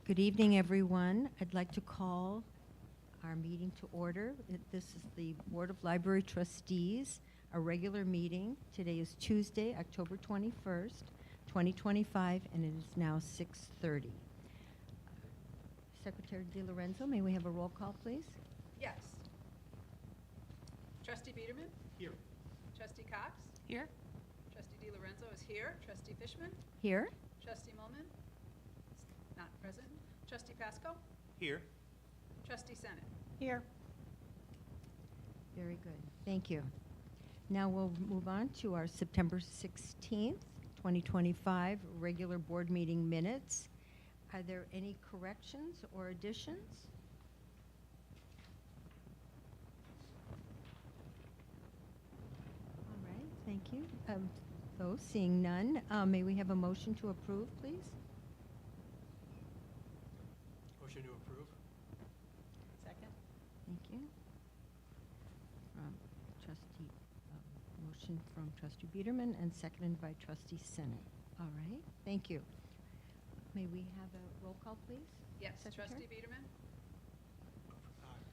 Good evening, everyone. I'd like to call our meeting to order. This is the Board of Library Trustees, a regular meeting. Today is Tuesday, October 21st, 2025, and it is now 6:30. Secretary DiLorenzo, may we have a roll call, please? Yes. Trustee Biederman? Here. Trustee Cox? Here. Trustee DiLorenzo is here. Trustee Fishman? Here. Trustee Mulman? Not present. Trustee Pasco? Here. Trustee Senate? Here. Very good. Thank you. Now we'll move on to our September 16th, 2025 regular board meeting minutes. Are there any corrections or additions? All right, thank you. Those seeing none, may we have a motion to approve, please? Motion to approve. Second. Thank you. Motion from Trustee Biederman and seconded by Trustee Senate. All right, thank you. May we have a roll call, please? Yes. Secretary? Trustee Biederman?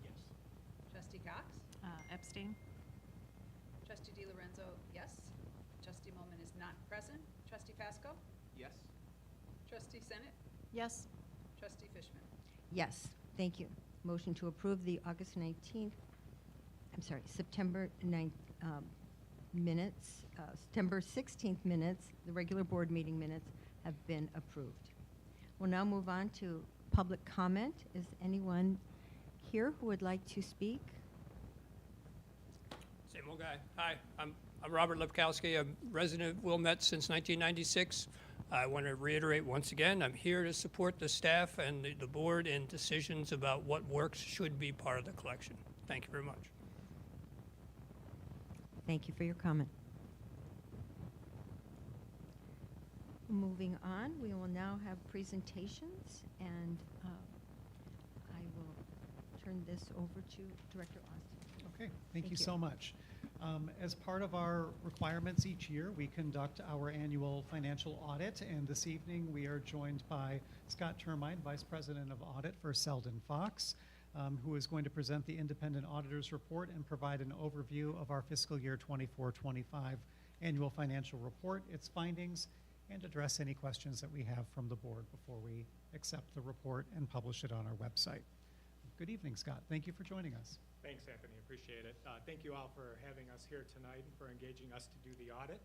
Yes. Trustee Cox? Abstain. Trustee DiLorenzo, yes. Trustee Mulman is not present. Trustee Pasco? Yes. Trustee Senate? Yes. Trustee Fishman? Yes, thank you. Motion to approve the September 9th minutes, September 16th minutes, the regular board meeting minutes have been approved. We'll now move on to public comment. Is anyone here who would like to speak? Same old guy. Hi, I'm Robert Lepkowski. I'm resident of Wilmette since 1996. I want to reiterate once again, I'm here to support the staff and the board in decisions about what works should be part of the collection. Thank you very much. Thank you for your comment. Moving on, we will now have presentations, and I will turn this over to Director Austin. Okay, thank you you. so much. As part of our requirements each year, we conduct our annual financial audit, and this evening we are joined by Scott Termine, Vice President of Audit for Selden Fox, who is going to present the Independent Auditor's Report and provide an overview of our fiscal year 24-25 annual financial report, its findings, and address any questions that we have from the board before we accept the report and publish it on our website. Good evening, Scott. Thank you for joining us. Thanks, Anthony. Appreciate it. Thank you all for having us here tonight and for engaging us to do the audit.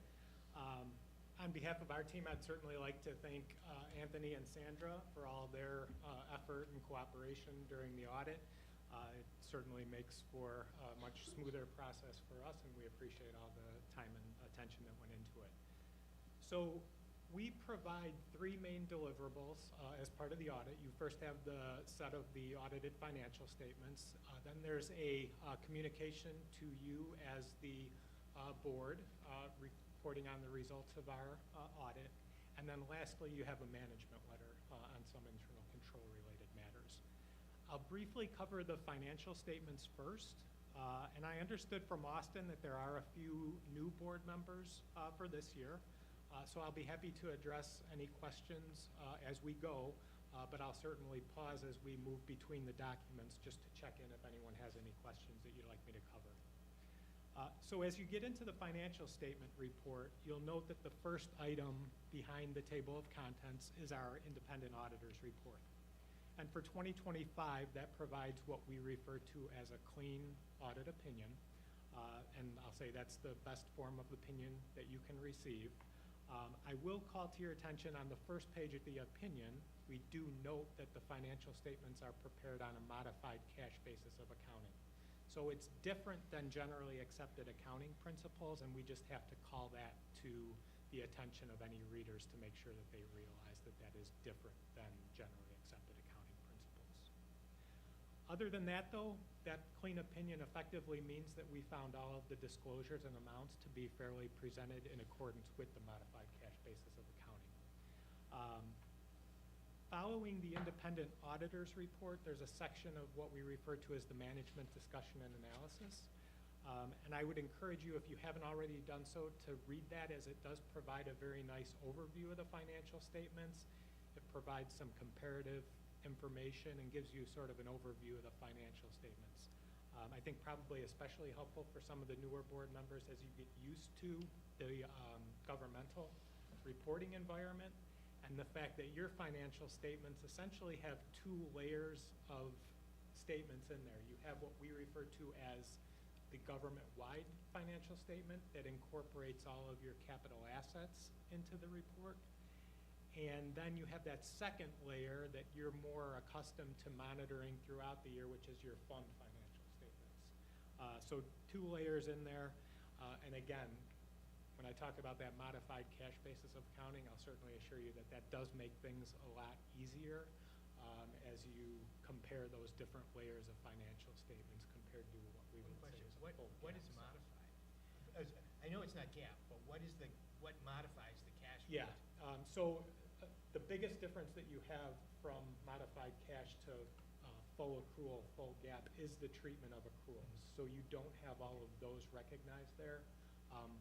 On behalf of our team, I'd certainly like to thank Anthony and Sandra for all their effort and cooperation during the audit. It certainly makes for a much smoother process for us, and we appreciate all the time and attention that went into it. So we provide three main deliverables as part of the audit. You first have the set of the audited financial statements. Then there's a communication to you as the board reporting on the results of our audit. And then lastly, you have a management letter on some internal control related matters. I'll briefly cover the financial statements first. And I understood from Austin that there are a few new board members for this year. So I'll be happy to address any questions as we go, but I'll certainly pause as we move between the documents just to check in if anyone has any questions that you'd like me to cover. So as you get into the financial statement report, you'll note that the first item behind the table of contents is our independent auditor's report. And for 2025, that provides what we refer to as a clean audit opinion. And I'll say that's the best form of opinion that you can receive. I will call to your attention on the first page of the opinion, we do note that the financial statements are prepared on a modified cash basis of accounting. So it's different than generally accepted accounting principles, and we just have to call that to the attention of any readers to make sure that they realize that that is different than generally accepted accounting principles. Other than that, though, that clean opinion effectively means that we found all of the disclosures and amounts to be fairly presented in accordance with the modified cash basis of accounting. Following the independent auditor's report, there's a section of what we refer to as the management discussion and analysis. And I would encourage you, if you haven't already done so, to read that, as it does provide a very nice overview of the financial statements. It provides some comparative information and gives you sort of an overview of the financial statements. I think probably especially helpful for some of the newer board members as you get used to the governmental reporting environment and the fact that your financial statements essentially have two layers of statements in there. You have what we refer to as the government-wide financial statement that incorporates all of your capital assets into the report. And then you have that second layer that you're more accustomed to monitoring throughout the year, which is your fund financial statements. So two layers in there. And again, when I talk about that modified cash basis of accounting, I'll certainly assure you that that does make things a lot easier as you compare those different layers of financial statements compared to what we would say is a full What GAAP is set. modified? I know it's not GAAP, but what modifies the cash? Yeah, flow? so the biggest difference that you have from modified cash to full accrual, full GAAP, is the treatment of accruals. So you don't have all of those recognized there,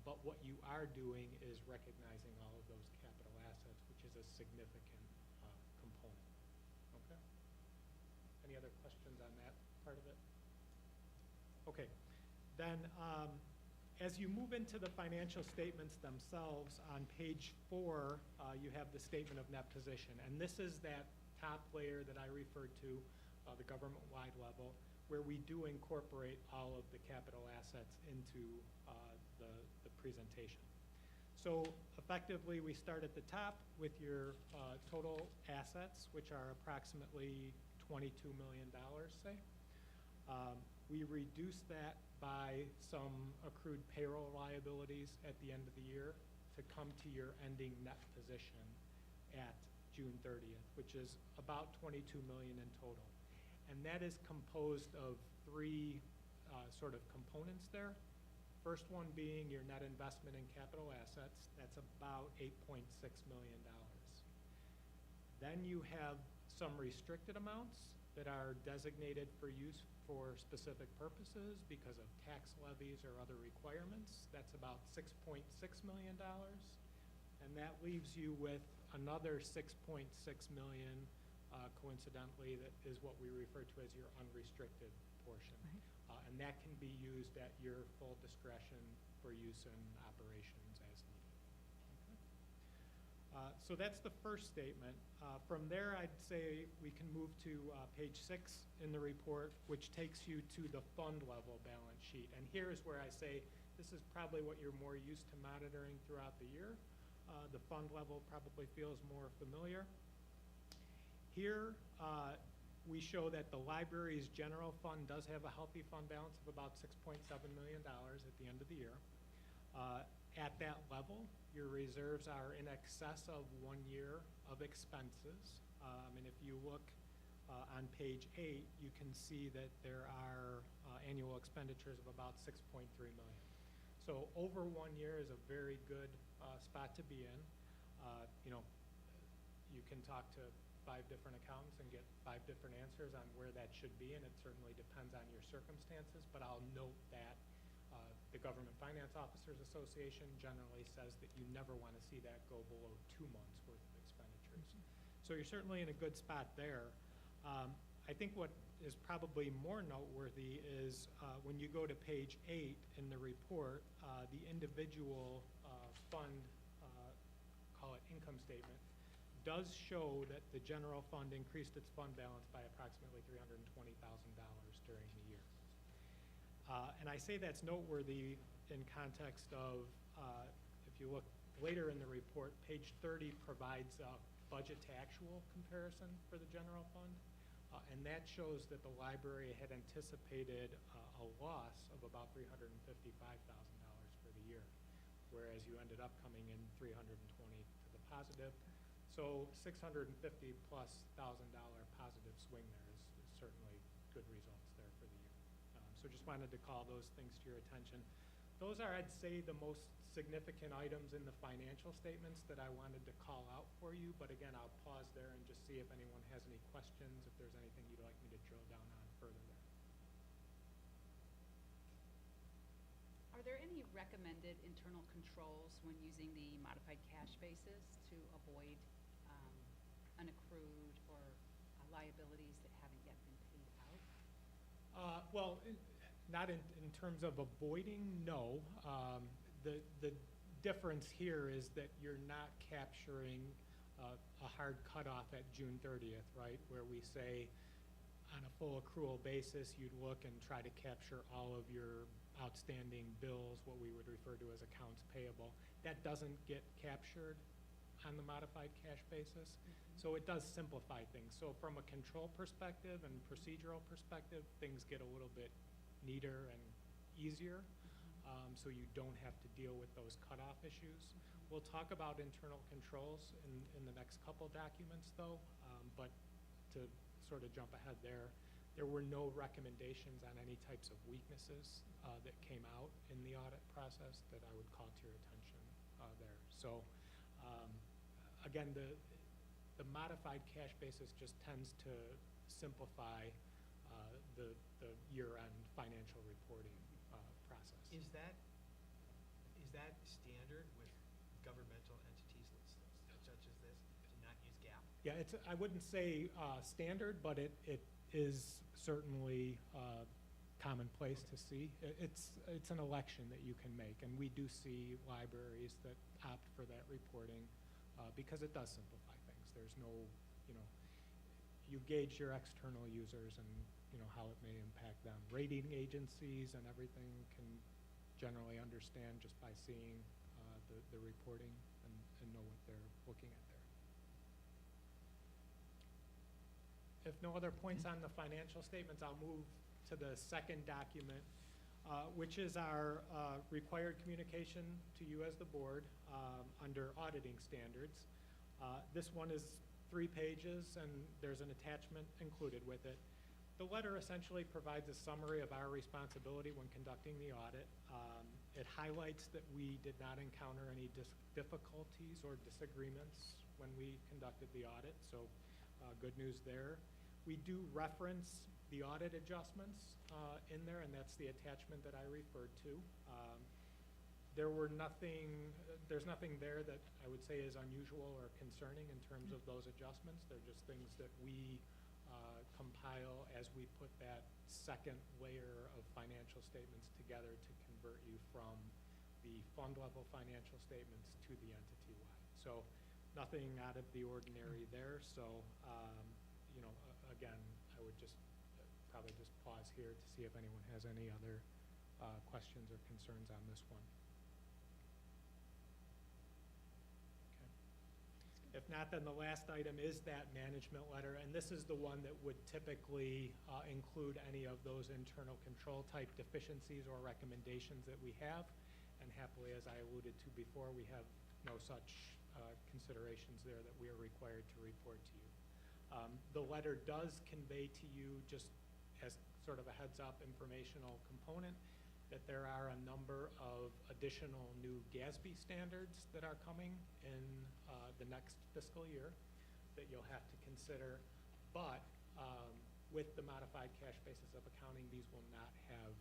but what you are doing is recognizing all of those capital assets, which is a significant component. Okay? Any other questions on that part of it? Okay, then as you move into the financial statements themselves, on page 4, you have the statement of net position. And this is that top layer that I referred to, the government-wide level, where we do incorporate all of the capital assets into the presentation. So effectively, we start at the top with your total assets, which are approximately $22 million, say. We reduce that by some accrued payroll liabilities at the end of the year to come to your ending net position at June 30th, which is about $22 million in total. And that is composed of 3 sort of components there. First one being your net investment in capital assets. That's about $8.6 million. Then you have some restricted amounts that are designated for use for specific purposes because of tax levies or other requirements. That's about $6.6 million. And that leaves you with another $6.6 million, coincidentally, that is what we refer to as your unrestricted portion. Right. And that can be used at your full discretion for use in operations as needed. Okay. So that's the first statement. From there, I'd say we can move to page 6 in the report, which takes you to the fund level balance sheet. And here's where I say this is probably what you're more used to monitoring throughout the year. The fund level probably feels more familiar. Here, we show that the library's general fund does have a healthy fund balance of about $6.7 million at the end of the year. At that level, your reserves are in excess of 1 year of expenses. And if you look on page 8, you can see that there are annual expenditures of about $6.3 million. So over 1 year is a very good spot to be in. You can talk to 5 different accountants and get 5 different answers on where that should be, and it certainly depends on your circumstances, but I'll note that the Government Finance Officers Association generally says that you never want to see that go below 2 months worth of expenditures. So you're certainly in a good spot there. I think what is probably more noteworthy is when you go to page 8 in the report, the individual fund, call it income statement, does show that the general fund increased its fund balance by approximately $320,000 during the year. And I say that's noteworthy in context of, if you look later in the report, page 30 provides a budget to actual comparison for the general fund. And that shows that the library had anticipated a loss of about $355,000 for the year, whereas you ended up coming in $320 to the positive. So $650+ thousand positive swing there is certainly good results there for the year. So just wanted to call those things to your attention. Those are, I'd say, the most significant items in the financial statements that I wanted to call out for you. But again, I'll pause there and just see if anyone has any questions, if there's anything you'd like me to drill down on further there. Are there any recommended internal controls when using the modified cash basis to avoid unaccrued or liabilities liabilities that haven't yet been paid out? Well, not in terms of avoiding, no. The difference here is that you're not capturing a hard cutoff at June 30th, right? Where we say on a full accrual basis, you'd look and try to capture all of your outstanding bills, what we would refer to as accounts payable. That doesn't get captured on the modified cash basis. So it does simplify things. So from a control perspective and procedural perspective, things get a little bit neater and easier. So you don't have to deal with those cutoff issues. We'll talk about internal controls in the next couple documents though, but to sort of jump ahead there were no recommendations on any types of weaknesses that came out in the audit process that I would call to your attention there. So again, the modified cash basis just tends to simplify the year-end financial reporting process. Is that standard with governmental entities such as this, to not use GAAP? Yeah, I wouldn't say standard, but it is certainly commonplace to see. It's an election that you can make, and we do see libraries that opt for that reporting because it does simplify things. There's no, you gauge your external users and how it may impact them. Rating agencies and everything can generally understand just by seeing the reporting and know what they're looking at there. If no other points on the financial statements, I'll move to the second document, which is our required communication to you as the board under auditing standards. This one is 3 pages, and there's an attachment included with it. The letter essentially provides a summary of our responsibility when conducting the audit. It highlights that we did not encounter any difficulties or disagreements when we conducted the audit, so good news there. We do reference the audit adjustments in there, and that's the attachment that I referred to. There's nothing there that I would say is unusual or concerning in terms of those adjustments. They're just things that we compile as we put that second layer of financial statements together to convert you from the fund level financial statements to the entity-wide. So nothing out of the ordinary there. So, again, I would just probably just pause here to see if anyone has any other questions or concerns on this one. If not, then the last item is that management letter, and this is the one that would typically include any of those internal control type deficiencies or recommendations that we have. And happily, as I alluded to before, we have no such considerations there that we are required to report to you. The letter does convey to you, just as sort of a heads up informational component, that there are a number of additional new GASB standards that are coming in the next fiscal year that you'll have to consider. But with the modified cash basis of accounting, these will not have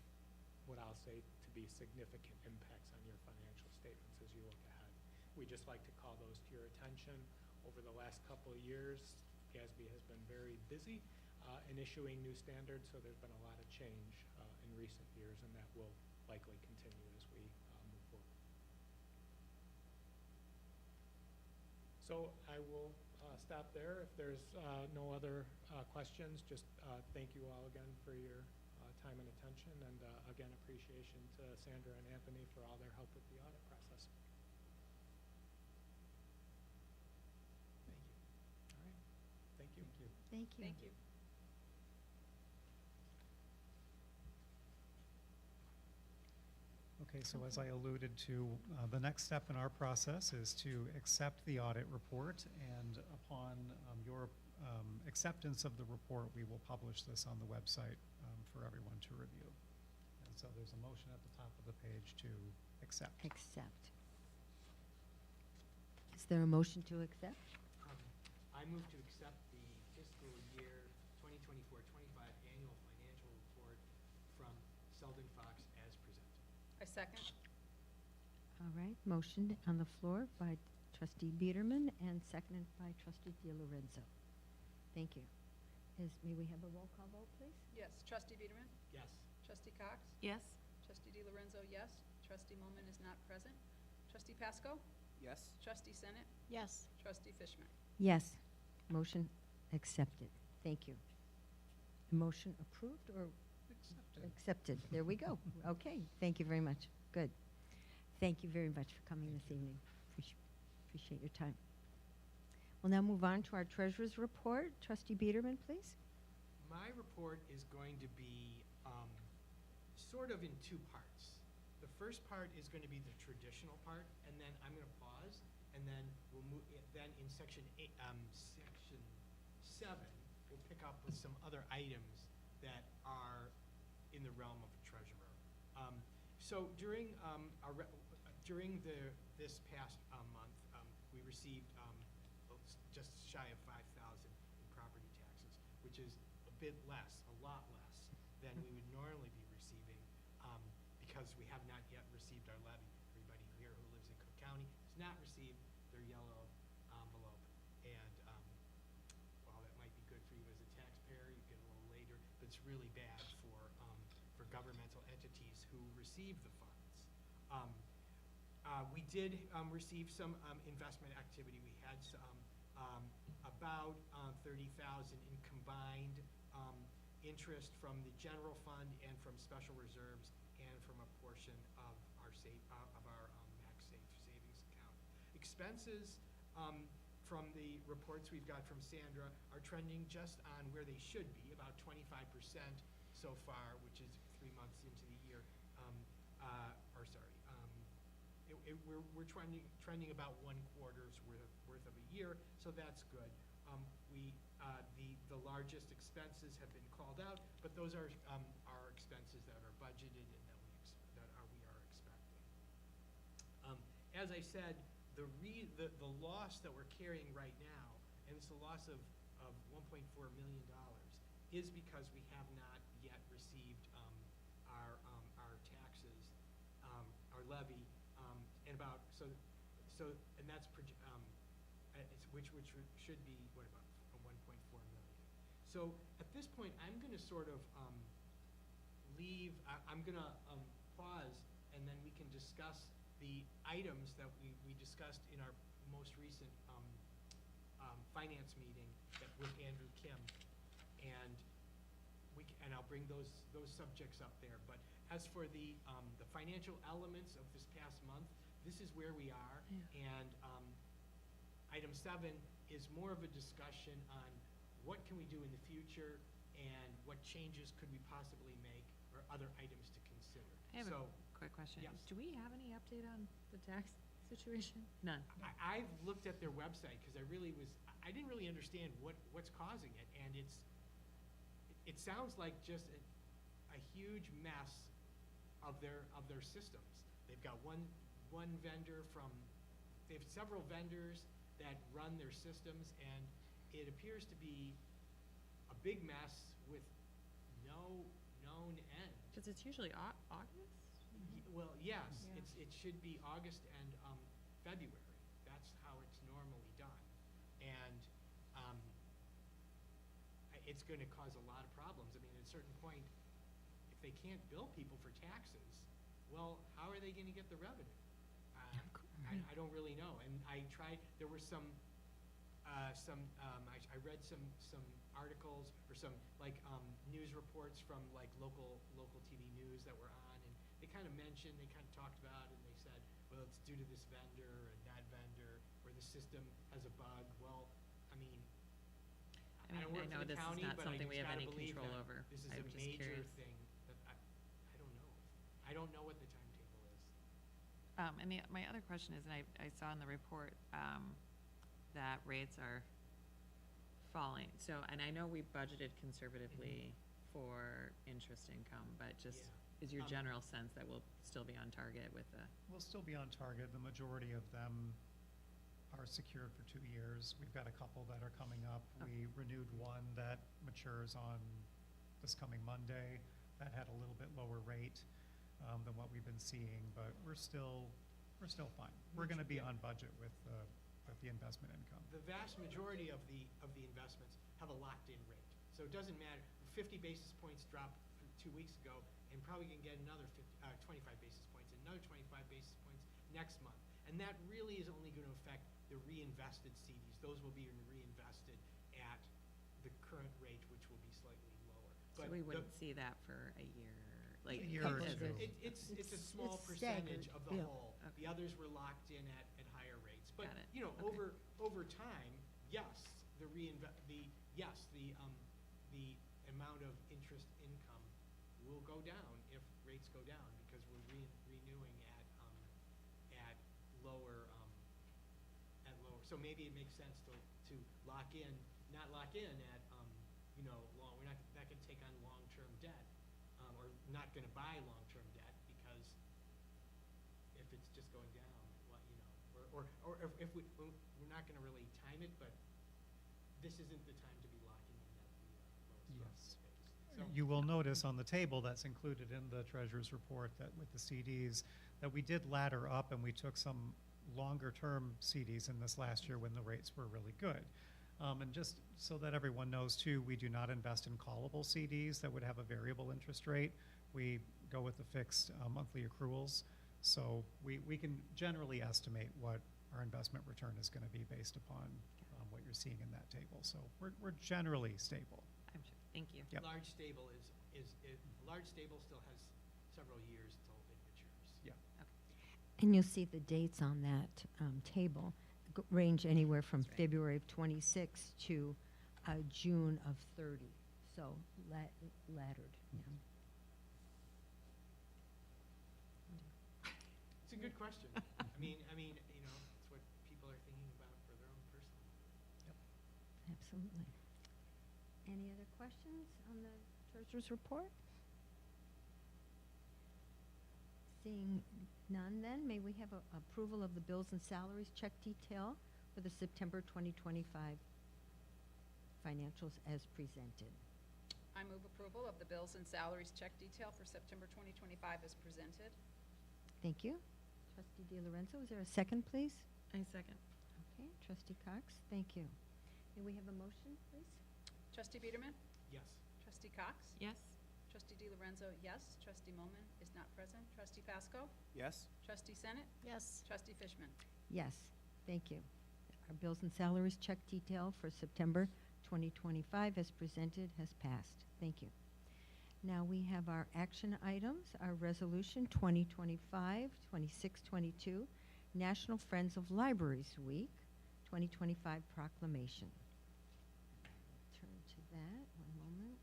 what I'll say to be significant impacts on your financial statements as you look ahead. We just like to call those to your attention. Over the last couple of years, GASB has been very busy in issuing new standards, so there's been a lot of change in recent years, and that will likely continue as we move forward. So I will stop there. If there's no other questions, just thank you all again for your time and attention, and again, appreciation to Sandra and Anthony for all their help with the audit process. Thank you. All right. Thank you. Thank you. Thank you. Okay, so as I alluded to, the next step in our process is to accept the audit report, and upon your acceptance of the report, we will publish this on the website for everyone to review. And so there's a motion at the top of the page to accept. Accept. Is there a motion to accept? I move to accept the fiscal year 2024-25 annual financial report from Selden Fox as presented. I second. All right, motion on the floor by Trustee Biederman and seconded by Trustee DiLorenzo. Thank you. May we have a roll call vote, please? Yes. Trustee Biederman? Yes. Trustee Cox? Yes. Trustee DiLorenzo, yes. Trustee Mulman is not present. Trustee Pasco? Yes. Trustee Senate? Yes. Trustee Fishman? Yes. Motion accepted. Thank you. Motion approved or accepted? There we go. Okay, thank you very much. Good. Thank you very much for coming this evening. Appreciate your time. We'll now move on to our treasurer's report. Trustee Biederman, please. My report is going to be sort of in two parts. The first part is going to be the traditional part, and then I'm going to pause, and then we'll move. Then in section 7, we'll pick up with some other items that are in the realm of a treasurer. So during this past month, we received just shy of 5,000 in property taxes, which is a bit less, a lot less than we would normally be receiving, because we have not yet received our levy. Everybody here who lives in Cook County has not received their yellow envelope, and while that might be good for you as a taxpayer, you get a little later, but it's really bad for governmental entities who receive the funds. We did receive some investment activity. We had some about 30,000 in combined interest from the general fund and from special reserves and from a portion of our max safe savings account. Expenses from the reports we've got from Sandra are trending just on where they should be, about 25% so far, which is 3 months into the year. We're trending about 1 quarter's worth of a year, so that's good. The largest expenses have been called out, but those are expenses that are budgeted and that we are expecting. As I said, the loss that we're carrying right now, and it's a loss of $1.4 million, is because we have not yet received our taxes, our levy, and that's which should be about 1.4 million. So at this point, I'm going to sort of leave. I'm going to pause, and then we can discuss the items that we discussed in our most recent finance meeting with Andrew Kim, and I'll bring those subjects up there. But as for the financial elements of this past month, this is where we are, and item 7 is more of a discussion on what can we do in the future and what changes could we possibly make or other items to consider. I have a quick question. Yes. Do we have any update on the tax situation? None. I've looked at their website because I didn't really understand what's causing it, and it sounds like just a huge mess of their systems. They've got one vendor they have several vendors that run their systems, and it appears to be a big mess with no known end. Because it's usually August? Well, yes, Yeah. it should be August and February. That's how it's normally done, and it's going to cause a lot of problems. I mean, at a certain point, if they can't bill people for taxes, well, how are they going to get the revenue? I don't really know. And I tried. There were I read some articles or some news reports from local TV news that were on, and they kind of talked about it, and they said, well, it's due to this vendor and that vendor, or the system has a bug. Well, I mean, I don't work I know for the this county, is not but something I we have just any gotta believe control that over. this is I'm a just major curious. thing that I don't know. I don't know what the timetable is. And my other question is, and I saw in the report that rates are falling. So, and I know we budgeted conservatively for interest income, but just Yeah. is your general sense that we'll still be on target with the? We'll still be on target. The majority of them are secured for 2 years. We've got a couple that are coming up. We renewed one that matures on this coming Monday. That had a little bit lower rate than what we've been seeing, but we're still fine. We're going to be on budget with the investment income. The vast majority of the investments have a locked-in rate. So it doesn't matter, 50 basis points dropped 2 weeks ago, and probably gonna get another 25 basis points, another 25 basis points next month. And that really is only gonna affect the reinvested CDs. Those will be reinvested at the current rate, which will be slightly lower. So But we the- wouldn't see that for a year, like. A year or as- two. It's a small It's percentage staggered, of the yeah. whole. Okay. The others were locked in at higher rates. But, Got it. you know, Okay. over time, yes, the amount of interest income will go down if rates go down, because we're renewing at lower, so maybe it makes sense to lock in, not lock in at, we're not gonna take on long-term debt, or not gonna buy long-term debt, because if it's just going down, or if we're not gonna really time it, but this isn't the time to be locking in at the lowest Yes. rates. So, You will notice on the table that's included in the treasurer's report that with the CDs, that we did ladder up and we took some longer-term CDs in this last year when the rates were really good. And just so that everyone knows too, we do not invest in callable CDs that would have a variable interest rate. We go with the fixed monthly accruals. So we can generally estimate what our investment return is going to be based upon what you're seeing in that table. So we're generally stable. I'm sure, thank you. Yep. large stable large stable still has several years till it matures. Yeah. And you'll see the dates on that table range anywhere from That's right. February of 26 to June of 30. So laddered. Yeah. It's a good question. I mean, it's what people are thinking about for their own personal. Absolutely. Any other questions on the treasurer's report? Seeing none then, may we have approval of the bills and salaries check detail for the September 2025 financials as presented? I move approval of the bills and salaries check detail for September 2025 as presented. Thank you. Trustee DiLorenzo, is there a second, please? I second. Okay, Trustee Cox, thank you. May we have a motion, please? Trustee Biederman? Yes. Trustee Cox? Yes. Trustee DiLorenzo, yes. Trustee Moman is not present. Trustee Pasco? Yes. Trustee Senate? Yes. Trustee Fishman? Yes, thank you. Our bills and salaries check detail for September 2025 as presented has passed. Thank you. Now we have our action items, our resolution 2025-2622, National Friends of Libraries Week 2025 proclamation. Turn to that, one moment.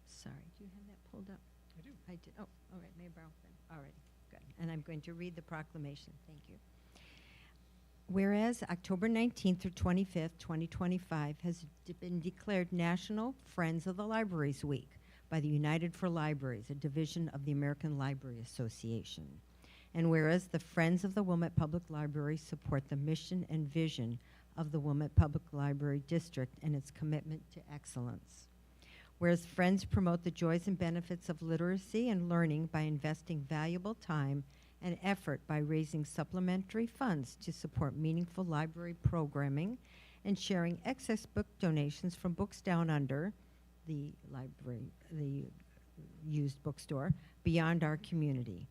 Sorry, do you have that pulled up? I do. I did. Oh, all right. May I borrow them? All right. Good. And I'm going to read the proclamation. Thank you. Whereas October 19th through 25th, 2025 has been declared National Friends of the Libraries Week by the United for Libraries, a division of the American Library Association. And whereas the Friends of the Wilmette Public Library support the mission and vision of the Wilmette Public Library District and its commitment to excellence. Whereas Friends promote the joys and benefits of literacy and learning by investing valuable time and effort by raising supplementary funds to support meaningful library programming and sharing excess book donations from Books Down Under, the library, the used bookstore, beyond our community.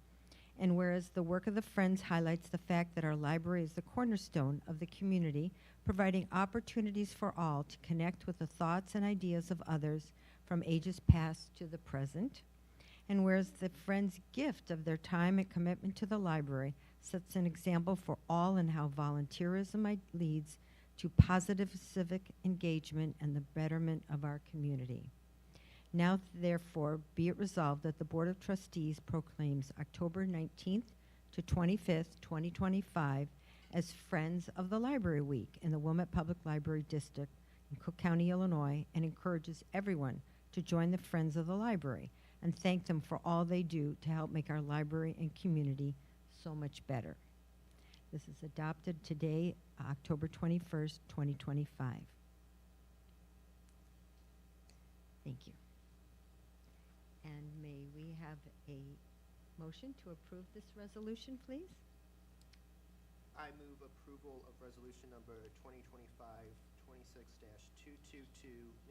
And whereas the work of the Friends highlights the fact that our library is the cornerstone of the community, providing opportunities for all to connect with the thoughts and ideas of others from ages past to the present. And whereas the Friends' gift of their time and commitment to the library sets an example for all in how volunteerism leads to positive civic engagement and the betterment of our community. Now, therefore, be it resolved that the Board of Trustees proclaims October 19th to 25th, 2025 as Friends of the Library Week in the Wilmette Public Library District in Cook County, Illinois, and encourages everyone to join the Friends of the Library and thank them for all they do to help make our library and community so much better. This is adopted today, October 21st, 2025. Thank you. And may we have a motion to approve this resolution, please? I move move approval of resolution number 2025-26-222,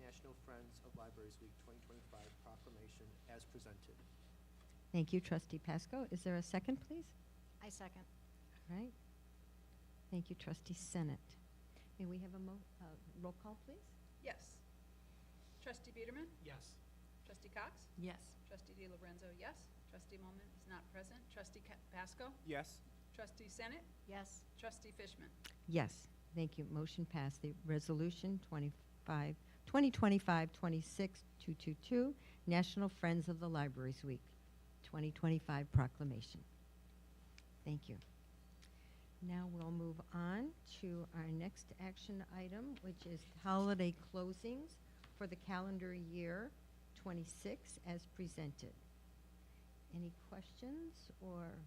National Friends of Libraries Week 2025 proclamation as presented. Thank you, Trustee Pasco. Is there a second, please? I second. All right. Thank you, Trustee Senate. May we have a roll call, please? Yes. Trustee Biederman? Yes. Trustee Cox? Yes. Trustee DiLorenzo, yes. Trustee Molman is not present. Trustee Pasco? Yes. Trustee Senate? Yes. Trustee Fishman? Yes. Thank you. Motion passed. The resolution 2025-26-222, National Friends of the Libraries Week 2025 proclamation. Thank you. Now we'll move on to our next action item, which is holiday closings for the calendar year 26 as presented. Any questions or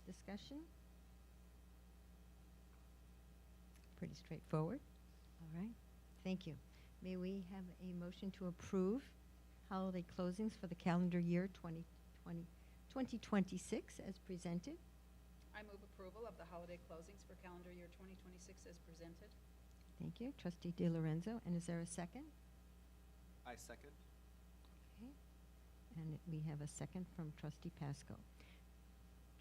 discussion? Pretty straightforward. All right. Thank you. May we have a motion to approve holiday closings for the calendar year 2026 as presented? I move approval of the holiday closings for calendar year 2026 as presented. Thank you. Trustee DiLorenzo. And is there a second? I second. Okay. And we have a second from Trustee Pasco.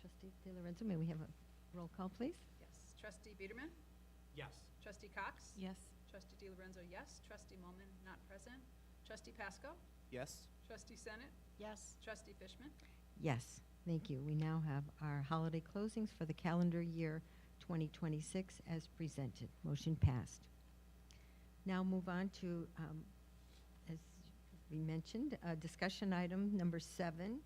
Trustee DiLorenzo, may we have a roll call, please? Yes. Trustee Biederman? Yes. Trustee Cox? Yes. Trustee DiLorenzo, yes. Trustee Molman, not present. Trustee Pasco? Yes. Trustee Senate? Yes. Trustee Fishman? Yes. Thank you. We now have our holiday closings for the calendar year 2026 as presented. Motion passed. Now move on to, as we mentioned, discussion item number 7,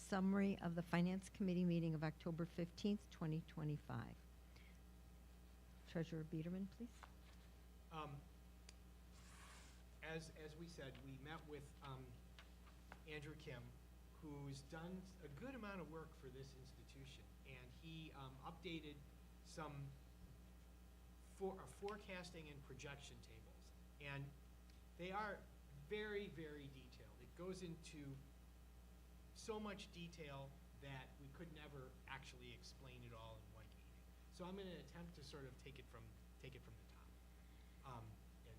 summary of the Finance Committee meeting of October 15th, 2025. Treasurer Biederman, please. As we said, we met with Andrew Kim, who's done a good amount of work for this institution, and he updated some forecasting and projection tables, and they are very, very detailed. It goes into so much detail that we could never actually explain it all in one meeting. So I'm going to attempt to sort of take it from the top, and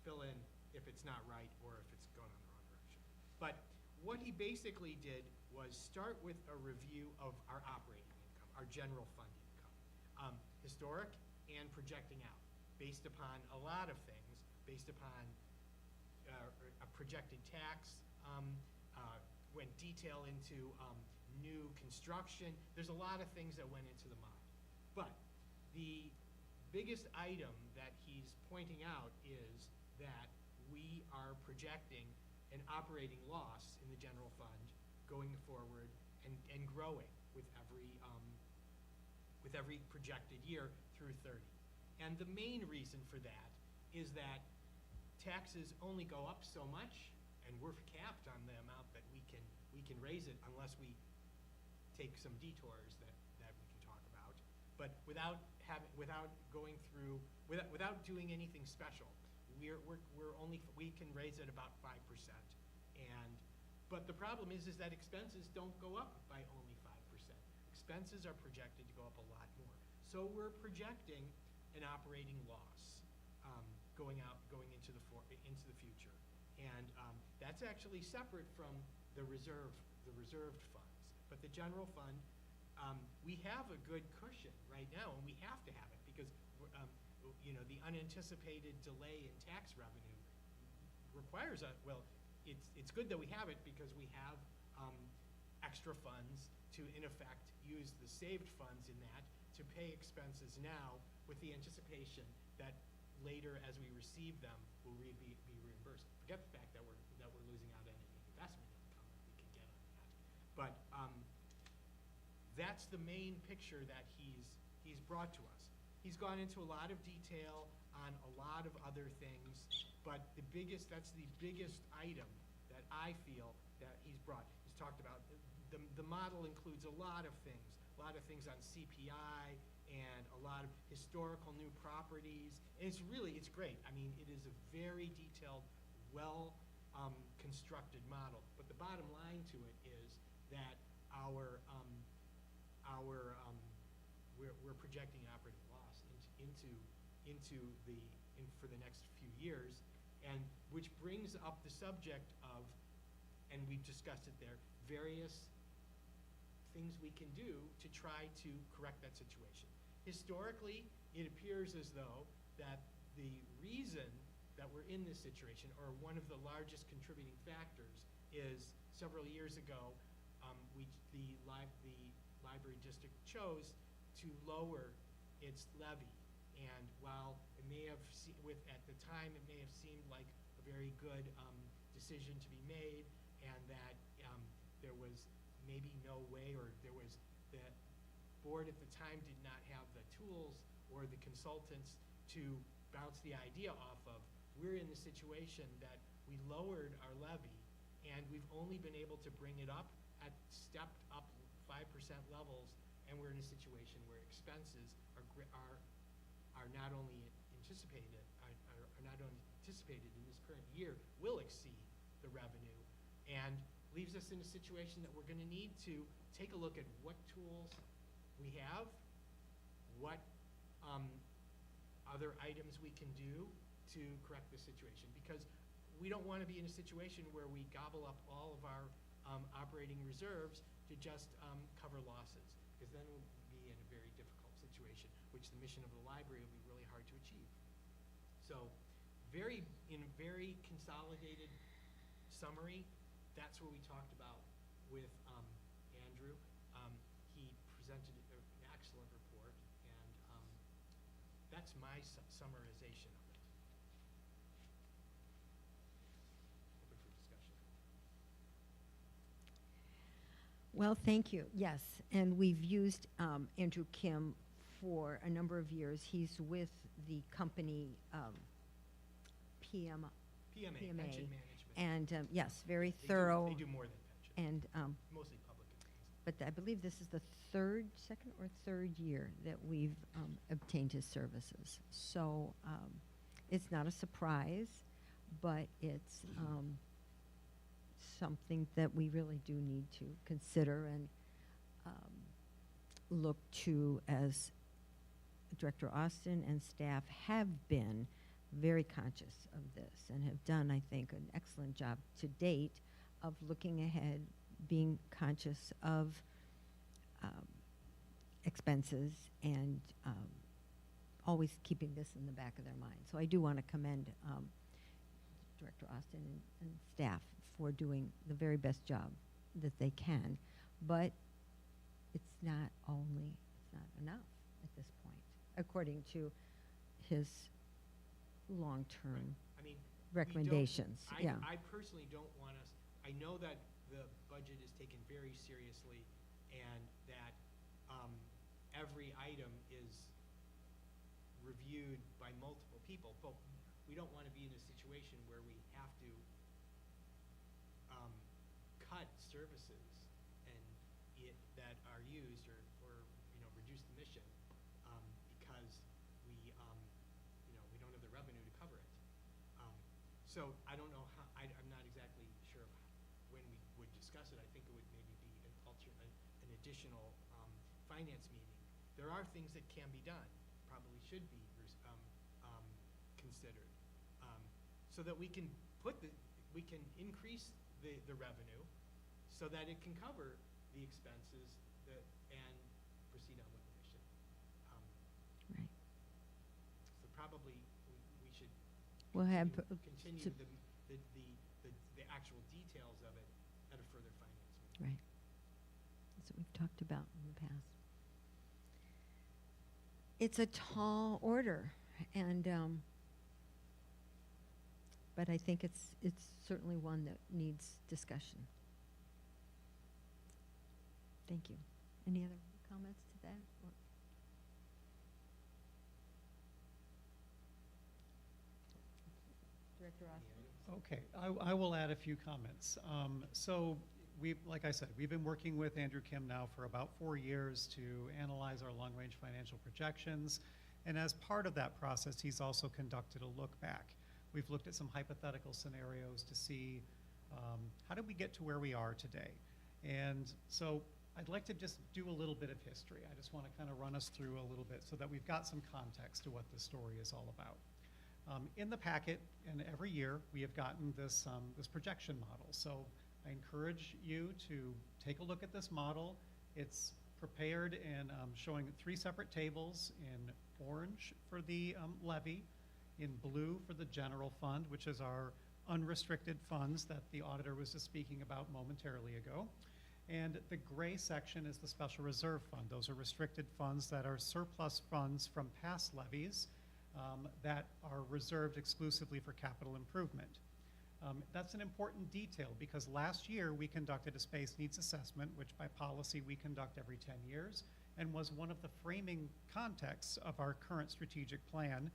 fill in if it's not right or if it's going in the wrong direction. But what he basically did was start with a review of our operating income, our general fund income, historic and projecting out, based upon a lot of things, based upon a projected tax, went detail into new construction. There's a lot of things that went into the model. But the biggest item that he's pointing out is that we are projecting an operating loss in the general fund going forward and growing with every projected year through 30. And the main reason for that is that taxes only go up so much, and we're capped on the amount that we can raise it unless we take some detours that we can talk about. But without doing anything special, we can raise it about 5%. But the problem is that expenses don't go up by only 5%. Expenses are projected to go up a lot more. So we're projecting an operating loss going into the future, and that's actually separate from the reserved funds. But the general fund, we have a good cushion right now, and we have to have it because the unanticipated delay in tax revenue requires it's good that we have it because we have extra funds to, in effect, use the saved funds in that to pay expenses now with the anticipation that later, as we receive them, will be reimbursed. Forget the fact that we're losing out on any investment income that we can get on that. But that's the main picture that he's brought to us. He's gone into a lot of detail on a lot of other things, but that's the biggest item that I feel that he's brought. He's talked about the model includes a lot of things on CPI and a lot of historical new properties. And it's great. I mean, it is a very detailed, constructed model. But the bottom line to it is that we're projecting operating loss for the next few years, and which brings up the subject of, and we've discussed it there, various things we can do to try to correct that situation. Historically, it appears as though that the reason that we're in this situation, or one of the largest contributing factors, is several years ago, the library district chose to lower its levy. And while it may have, at the time, it may have seemed like a very good decision to be made, and that there was maybe no way, or the board at the time did not have the tools or the consultants to bounce the idea off of, we're in the situation that we lowered our levy, and we've only been able to bring it up at stepped up 5% levels, and we're in a situation where expenses are not only anticipated in this current year, will exceed the revenue, and leaves us in a situation that we're going to need to take a look at what tools we have, what other items we can do to correct the situation, because we don't want to be in a situation where we gobble up all of our operating reserves to just cover losses, because then we'll be in a very difficult situation, which the mission of the library will be really hard to achieve. So in a very consolidated summary, that's what we talked about with Andrew. He presented an excellent report, and that's my summarization of it. Open for discussion. Well, thank you. Yes, and we've used Andrew Kim for a number of years. He's with the company PMA, pension management. And yes, very They thorough. do more than pension, And mostly public entities. but I believe this is the second or third year that we've obtained his services. So it's not a surprise, but it's something that we really do need to consider and look to, as Director Austin and staff have been very conscious of this and have done, I think, an excellent job to date of looking ahead, being conscious of expenses, and always keeping this in the back of their mind. So I do want to commend Director Austin and staff for doing the very best job that they can. But it's not enough at this point, according to his long-term I mean, recommendations. Yeah. I personally don't want us, I know that the budget is taken very seriously, and that every item is reviewed by multiple people, but we don't want to be in a situation where we have to cut services that are used, or reduce the mission because we don't have the revenue to cover it. So I don't know how, I'm not exactly sure when we would discuss it. I think it would maybe be an additional finance meeting. There are things that can be done, probably should be considered, so that we can increase the revenue so that it can cover the expenses and proceed on with the mission. Right. So probably we should We'll have continue to- the actual details of it at a further finance meeting. Right. That's what we've talked about in the past. It's a tall order, and but I think it's certainly one that needs discussion. Thank you. Any other comments to that? Or- Director Austin? Okay, I will add a few comments. So like I said, we've been working with Andrew Kim now for about 4 years to analyze our long-range financial projections. And as part of that process, he's also conducted a look back. We've looked at some hypothetical scenarios to see how did we get to where we are today. And so I'd like to just do a little bit of history. I just want to kind of run us through a little bit so that we've got some context to what this story is all about. In the packet, and every year, we have gotten this, this projection model. So I encourage you to take a look at this model. It's prepared and showing 3 separate tables: in orange for the levy, in blue for the general fund, which is our unrestricted funds that the auditor was just speaking about momentarily ago. And the gray section is the special reserve fund. Those are restricted funds that are surplus funds from past levies that are reserved exclusively for capital improvement. That's an important detail because last year we conducted a space needs assessment, which by policy we conduct every 10 years, and was one of the framing contexts of our current strategic plan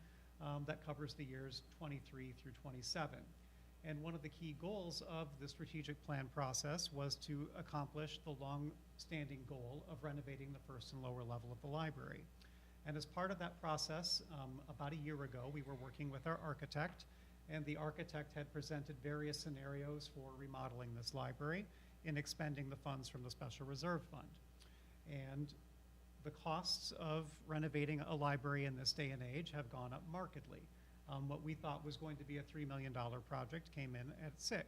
that covers the years 23 through 27. And one of the key goals of the strategic plan process was to accomplish the long-standing goal of renovating the first and lower level of the library. And as part of that process, about a year ago, we were working with our architect, and the architect had presented various scenarios for remodeling this library in expending the funds from the Special Reserve Fund. And the costs of renovating a library in this day and age have gone up markedly. What we thought was going to be a $3 million project came in at $6 million,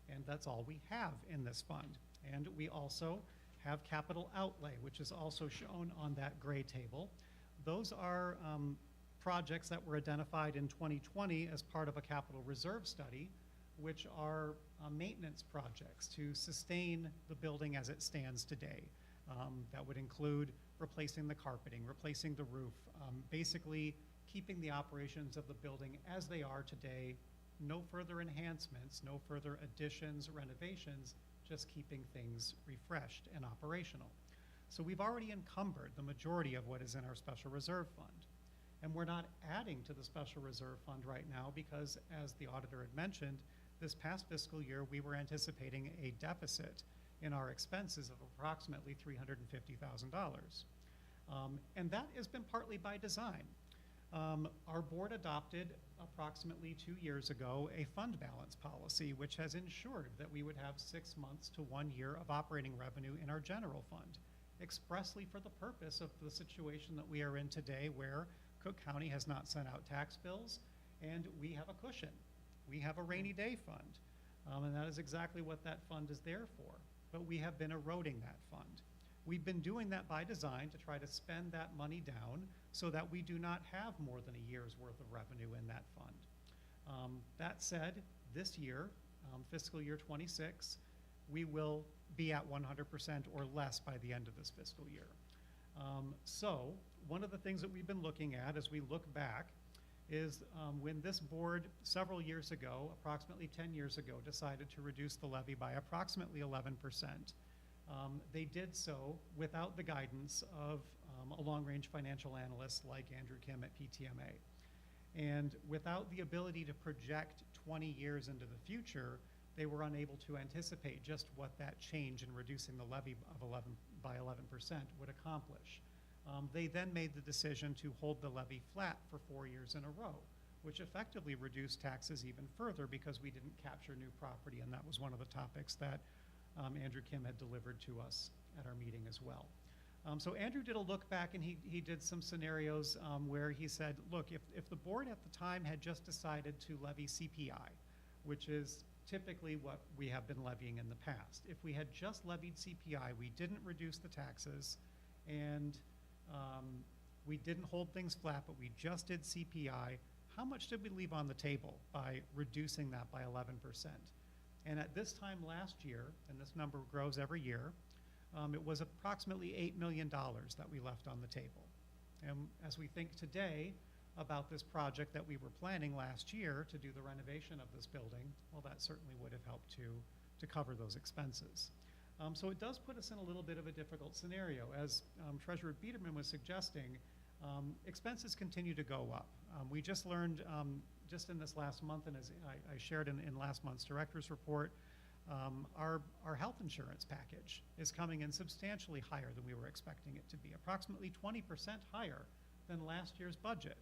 and that's all we have in this fund. And we also have capital outlay, which is also shown on that gray table. Those are projects that were identified in 2020 as part of a capital reserve study, which are maintenance projects to sustain the building as it stands today. That would include replacing the carpeting, replacing the roof, basically keeping the operations of the building as they are today, no further enhancements, no further additions, renovations, just keeping things refreshed and operational. So we've already encumbered the majority of what is in our Special Reserve Fund. And we're not adding to the Special Reserve Fund right now because, as the auditor had mentioned, this past fiscal year we were anticipating a deficit in our expenses of approximately $350,000. And that has been partly by design. Our board adopted approximately 2 years ago a fund balance policy, which has ensured that we would have 6 months to 1 year of operating revenue in our general fund, expressly for the purpose of the situation that we are in today, where Cook County has not sent out tax bills, and we have a cushion. We have a rainy day fund, and that is exactly what that fund is there for. But we have been eroding that fund. We've been doing that by design to try to spend that money down so that we do not have more than a year's worth of revenue in that fund. That said, this year, fiscal year 26, we will be at 100% or less by the end of this fiscal year. So one of the things that we've been looking at as we look back is when this board several years ago, approximately 10 years ago, decided to reduce the levy by approximately 11%. They did so without the guidance of a long-range financial analyst like Andrew Kim at PTMA. And without the ability to project 20 years into the future, they were unable to anticipate just what that change in reducing the levy of by 11% would accomplish. They then made the decision to hold the levy flat for 4 years in a row, which effectively reduced taxes even further because we didn't capture new property, and that was one of the topics that Andrew Kim had delivered to us at our meeting as well. So Andrew did a look back, and he did some scenarios where he said, look, if the board at the time had just decided to levy CPI, which is typically what we have been levying in the past, if we had just levied CPI, we didn't reduce the taxes, and we didn't hold things flat, but we just did CPI, how much did we leave on the table by reducing that by 11%? And at this time last year, and this number grows every year, it was approximately $8 million that we left on the table. And as we think today about this project that we were planning last year to do the renovation of this building, well, that certainly would have helped to cover those expenses. So it does put us in a little bit of a difficult scenario. As Treasurer Biederman was suggesting, expenses continue to go up. We just learned just in this last month, and as I shared in last month's director's report, our health insurance package is coming in substantially higher than we were expecting it to be, approximately 20% higher than last year's budget.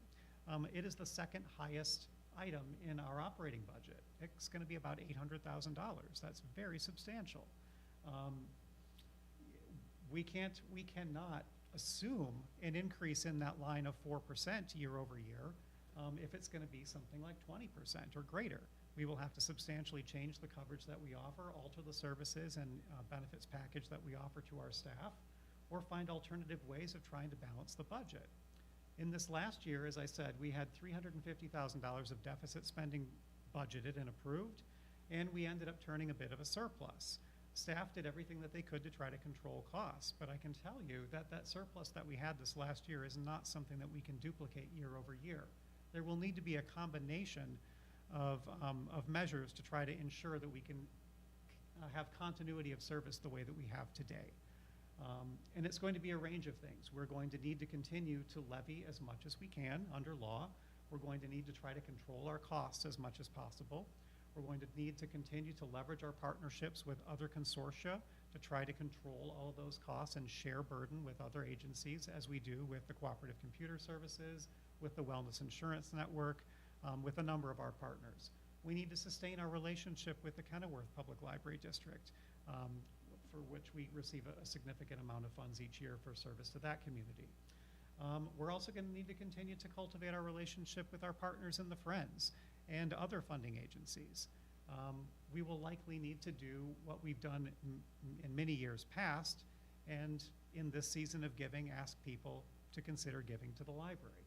It is the second highest item in our operating budget. It's going to be about $800,000. That's very substantial. we cannot assume an increase in that line of 4% year over year if it's going to be something like 20% or greater. We will have to substantially change the coverage that we offer, alter the services and benefits package that we offer to our staff, or find alternative ways of trying to balance the budget. In this last year, as I said, we had $350,000 of deficit spending budgeted and approved, and we ended up turning a bit of a surplus. Staff did everything that they could to try to control costs, but I can tell you that that surplus that we had this last year is not something that we can duplicate year over year. There will need to be a combination of measures to try to ensure that we can have continuity of service the way that we have today. And it's going to be a range of things. We're going to need to continue to levy as much as we can under law. We're going to need to try to control our costs as much as possible. We're going to need to continue to leverage our partnerships with other consortia to try to control all of those costs and share burden with other agencies, as we do with the Cooperative Computer Services, with the Wellness Insurance Network, with a number of our partners. We need to sustain our relationship with the Kenilworth Public Library District, for which we receive a significant amount of funds each year for service to that community. We're also going to need to continue to cultivate our relationship with our partners in the Friends and other funding agencies. We will likely need to do what we've done in many years past, and in this season of giving, ask people to consider giving to the library.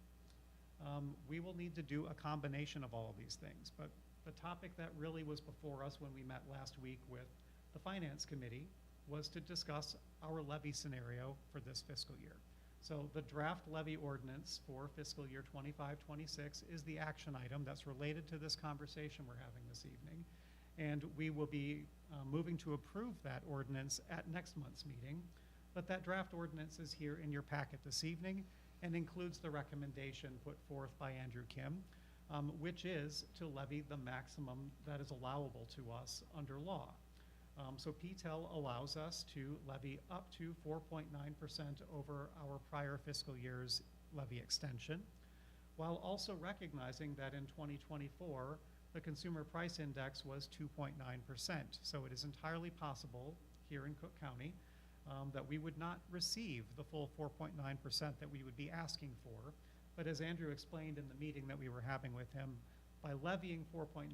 We will need to do a combination of all of these things, but the topic that really was before us when we met last week with the Finance Committee was to discuss our levy scenario for this fiscal year. So the draft levy ordinance for fiscal year 25-26 is the action item that's related to this conversation we're having this evening. And we will be moving to approve that ordinance at next month's meeting. But that draft ordinance is here in your packet this evening and includes the recommendation put forth by Andrew Kim, which is to levy the maximum that is allowable to us under law. So PTEL allows us to levy up to 4.9% over our prior fiscal year's levy extension, while also recognizing that in 2024, the Consumer Price Index was 2.9%. So it is entirely possible here in Cook County that we would not receive the full 4.9% that we would be asking for. But as Andrew explained in the meeting that we were having with him, by levying 4.9%,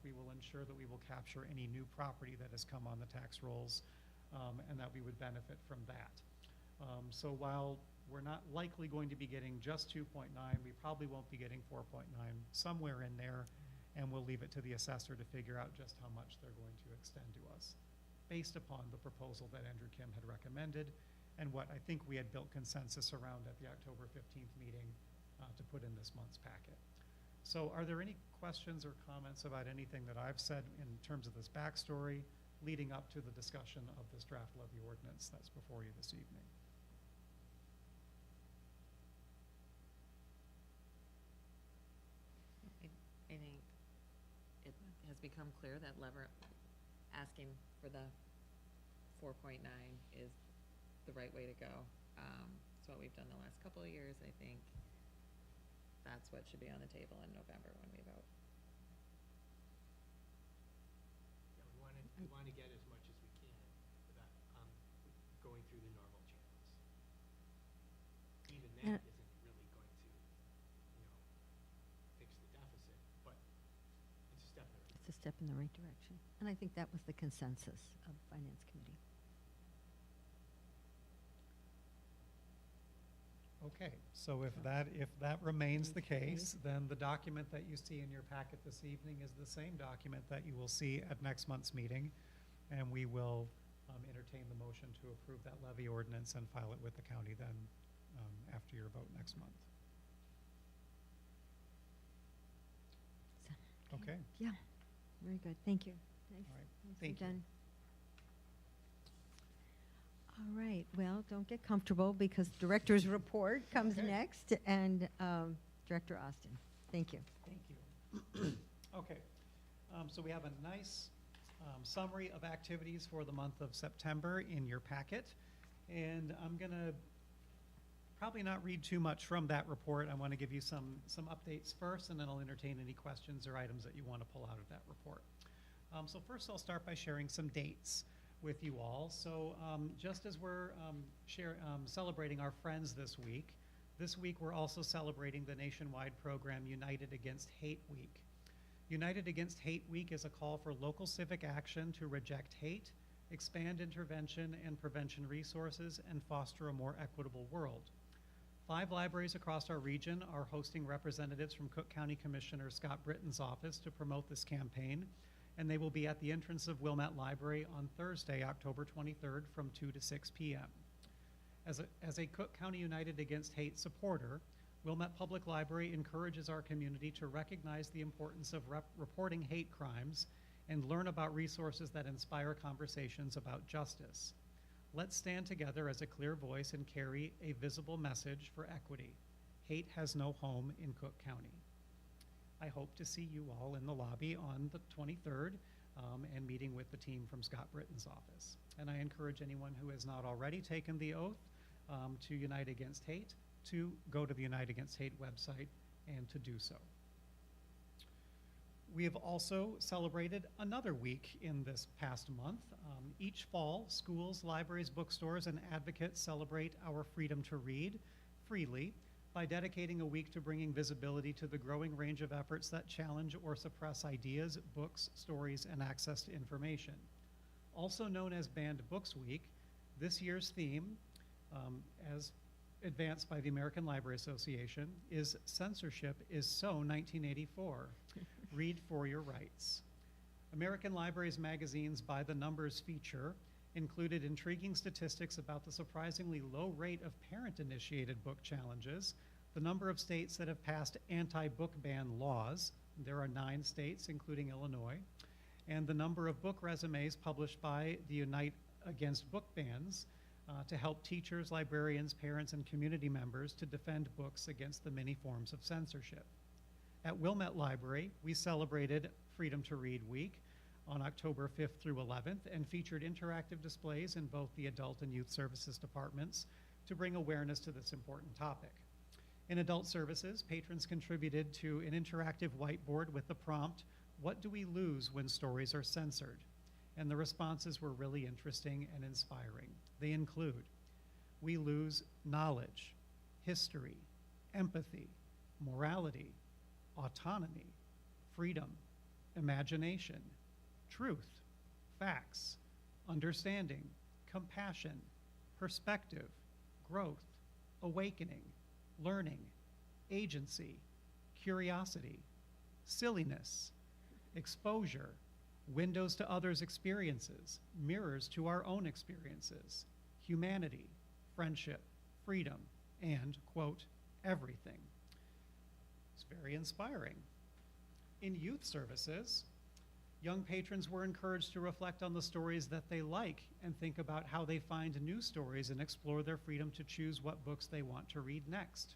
we will ensure that we will capture any new property that has come on the tax rolls and that we would benefit from that. So while we're not likely going to be getting just 2.9, we probably won't be getting 4.9, somewhere in there, and we'll leave it to the assessor to figure out just how much they're going to extend to us, based upon the proposal that Andrew Kim had recommended and what I think we had built consensus around at the October 15th meeting to put in this month's packet. So are there any questions or comments about anything that I've said in terms of this backstory leading up to the discussion of this draft levy ordinance that's before you this evening? I think it has become clear that asking for the 4.9 is the right way to go. It's what we've done the last couple of years. I think that's what should be on the table in November when we vote. Yeah, we want to get as much as we can without going through the normal channels. Even that isn't really going to, fix the deficit, but it's a step in the right It's a step in the right direction. And I think that was the consensus of the Finance Committee. Okay, so if that remains the case, then the document that you see in your packet this evening is the same document that you will see at next month's meeting, and we will entertain the motion to approve that levy ordinance and file it with the county then after your vote next month. Okay. Yeah, very good. Thank you. Nice. All right. Nicely Thank you. done. All right, well, don't get comfortable because director's report comes Okay. next, and Director Austin. Thank you. Thank you. Okay, so we have a nice summary of activities for the month of September in your packet, and I'm gonna probably not read too much from that report. I want to give you some updates first, and then I'll entertain any questions or items that you want to pull out of that report. So first I'll start by sharing some dates. with you all. So just as we're celebrating our friends this week we're also celebrating the nationwide program United Against Hate Week. United Against Hate Week is a call for local civic action to reject hate, expand intervention and prevention resources, and foster a more equitable world. 5 libraries across our region are hosting representatives from Cook County Commissioner Scott Britton's office to promote this campaign, and they will be at the entrance of Wilmette Library on Thursday, October 23rd from 2 to 6 p.m. As a Cook County United Against Hate supporter, Wilmette Public Library encourages our community to recognize the importance of reporting hate crimes and learn about resources that inspire conversations about justice. Let's stand together as a clear voice and carry a visible message for equity. Hate has no home in Cook County. I hope to see you all in the lobby on the 23rd and meeting with the team from Scott Britton's office. And I encourage anyone who has not already taken the oath to Unite Against Hate to go to the Unite Against Hate website and to do so. We have also celebrated another week in this past month. Each fall, schools, libraries, bookstores, and advocates celebrate our freedom to read freely by dedicating a week to bringing visibility to the growing range of efforts that challenge or suppress ideas, books, stories, and access to information. Also known as Banned Books Week, this year's theme, as advanced by the American Library Association, is Censorship is So 1984. Read for your rights. American Libraries Magazine's By the Numbers feature included intriguing statistics about the surprisingly low rate of parent-initiated book challenges, the number of states that have passed anti-book ban laws, there are 9 states including Illinois, and the number of book resumes published by the Unite Against Book Bans to help teachers, librarians, parents, and community members to defend books against the many forms of censorship. At Wilmette Library, we celebrated Freedom to Read Week on October 5th through 11th and featured interactive displays in both the Adult and Youth Services departments to bring awareness to this important topic. In Adult Services, patrons contributed to an interactive whiteboard with the prompt, "What do we lose when stories are censored?" And the responses were really interesting and inspiring. They include, we lose knowledge, history, empathy, morality, autonomy, freedom, imagination, truth, facts, understanding, compassion, perspective, growth, awakening, learning, agency, curiosity, silliness, exposure, windows to others' experiences, mirrors to our own experiences, humanity, friendship, freedom, and, quote, everything. It's very inspiring. In youth services, young patrons were encouraged to reflect on the stories that they like and think about how they find new stories and explore their freedom to choose what books they want to read next.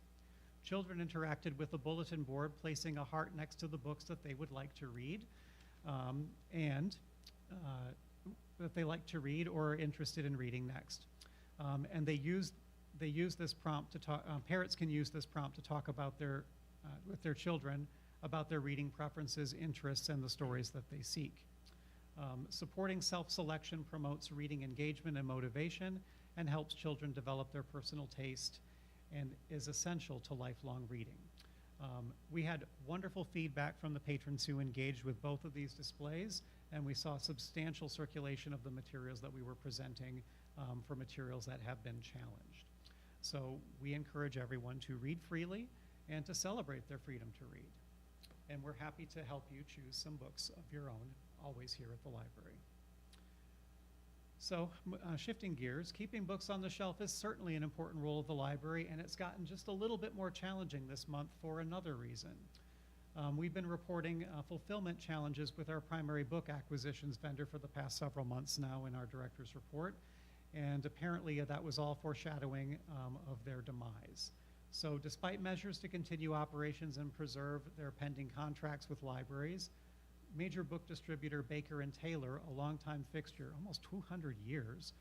Children interacted with the bulletin board, placing a heart next to the books that they would like to read, that they like to read or are interested in reading next. And they use this prompt to talk, parents can use this prompt to talk about with their children about their reading preferences, interests, and the stories that they seek. Supporting self-selection promotes reading engagement and motivation and helps children develop their personal taste and is essential to lifelong reading. We had wonderful feedback from the patrons who engaged with both of these displays, and we saw substantial circulation of the materials that we were presenting for materials that have been challenged. So we encourage everyone to read freely and to celebrate their freedom to read. And we're happy to help you choose some books of your own, always here at the library. So shifting gears, keeping books on the shelf is certainly an important role of the library, and it's gotten just a little bit more challenging this month for another reason. We've been reporting fulfillment challenges with our primary book acquisitions vendor for the past several months now in our director's report, and apparently that was all foreshadowing of their demise. So despite measures to continue operations and preserve their pending contracts with libraries, major book distributor Baker & Taylor, a longtime fixture, almost 200 years,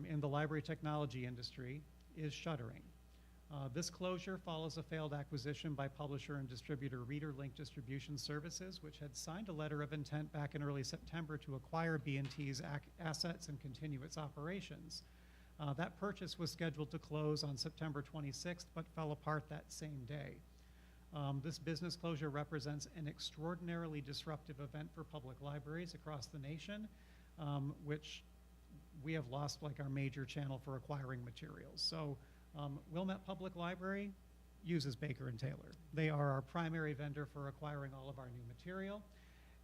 in the library technology industry, is shuttering. This closure follows a failed acquisition by publisher and distributor ReaderLink Distribution Services, which had signed a letter of intent back in early September to acquire B&T's assets and continue its operations. That purchase was scheduled to close on September 26th, but fell apart that same day. This business closure represents an extraordinarily disruptive event for public libraries across the nation, which we have lost like our major channel for acquiring materials. So Wilmette Public Library uses Baker & Taylor. They are our primary vendor for acquiring all of our new material,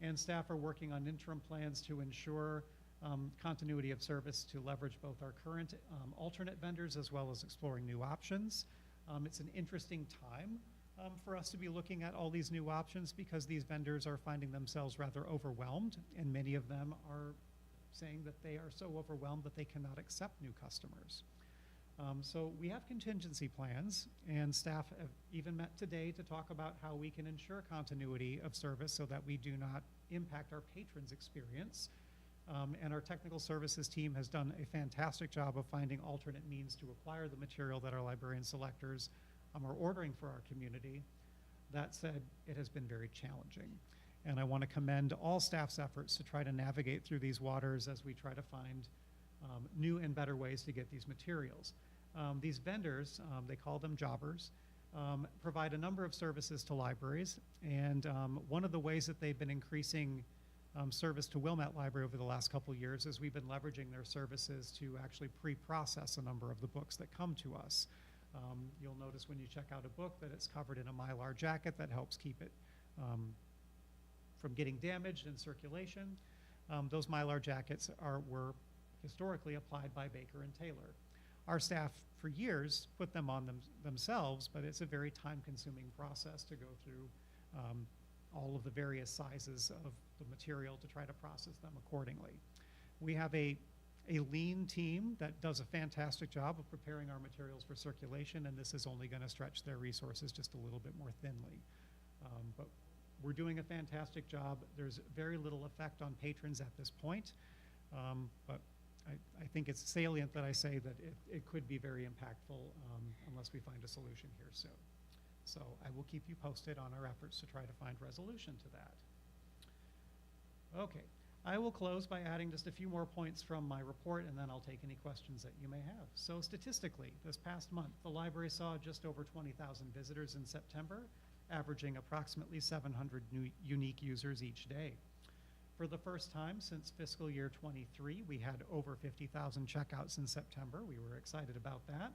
and staff are working on interim plans to ensure continuity of service to leverage both our current alternate vendors as well as exploring new options. It's an interesting time for us to be looking at all these new options because these vendors are finding themselves rather overwhelmed, and many of them are saying that they are so overwhelmed that they cannot accept new customers. So we have contingency plans, and staff have even met today to talk about how we can ensure continuity of service so that we do not impact our patrons' experience. And our technical services team has done a fantastic job of finding alternate means to acquire the material that our librarian selectors are ordering for our community. That said, it has been very challenging. And I want to commend all staff's efforts to try to navigate through these waters as we try to find new and better ways to get these materials. These vendors, they call them jobbers, provide a number of services to libraries. And one of the ways that they've been increasing service to Wilmette Library over the last couple of years is we've been leveraging their services to actually pre-process a number of the books that come to us. You'll notice when you check out a book that it's covered in a Mylar jacket that helps keep it from getting damaged in circulation. Those Mylar jackets were historically applied by Baker & Taylor. Our staff for years put them on themselves, but it's a very time-consuming process to go through all of the various sizes of the material to try to process them accordingly. We have a lean team that does a fantastic job of preparing our materials for circulation, and this is only going to stretch their resources just a little bit more thinly. But we're doing a fantastic job. There's very little effect on patrons at this point, but I think it's salient that I say that it could be very impactful unless we find a solution here soon. So I will keep you posted on our efforts to try to find resolution to that. Okay, I will close by adding just a few more points from my report, and then I'll take any questions that you may have. So statistically, this past month, the library saw just over 20,000 visitors in September, averaging approximately 700 new unique users each day. For the first time since fiscal year 23, we had over 50,000 checkouts in September. We were excited about that.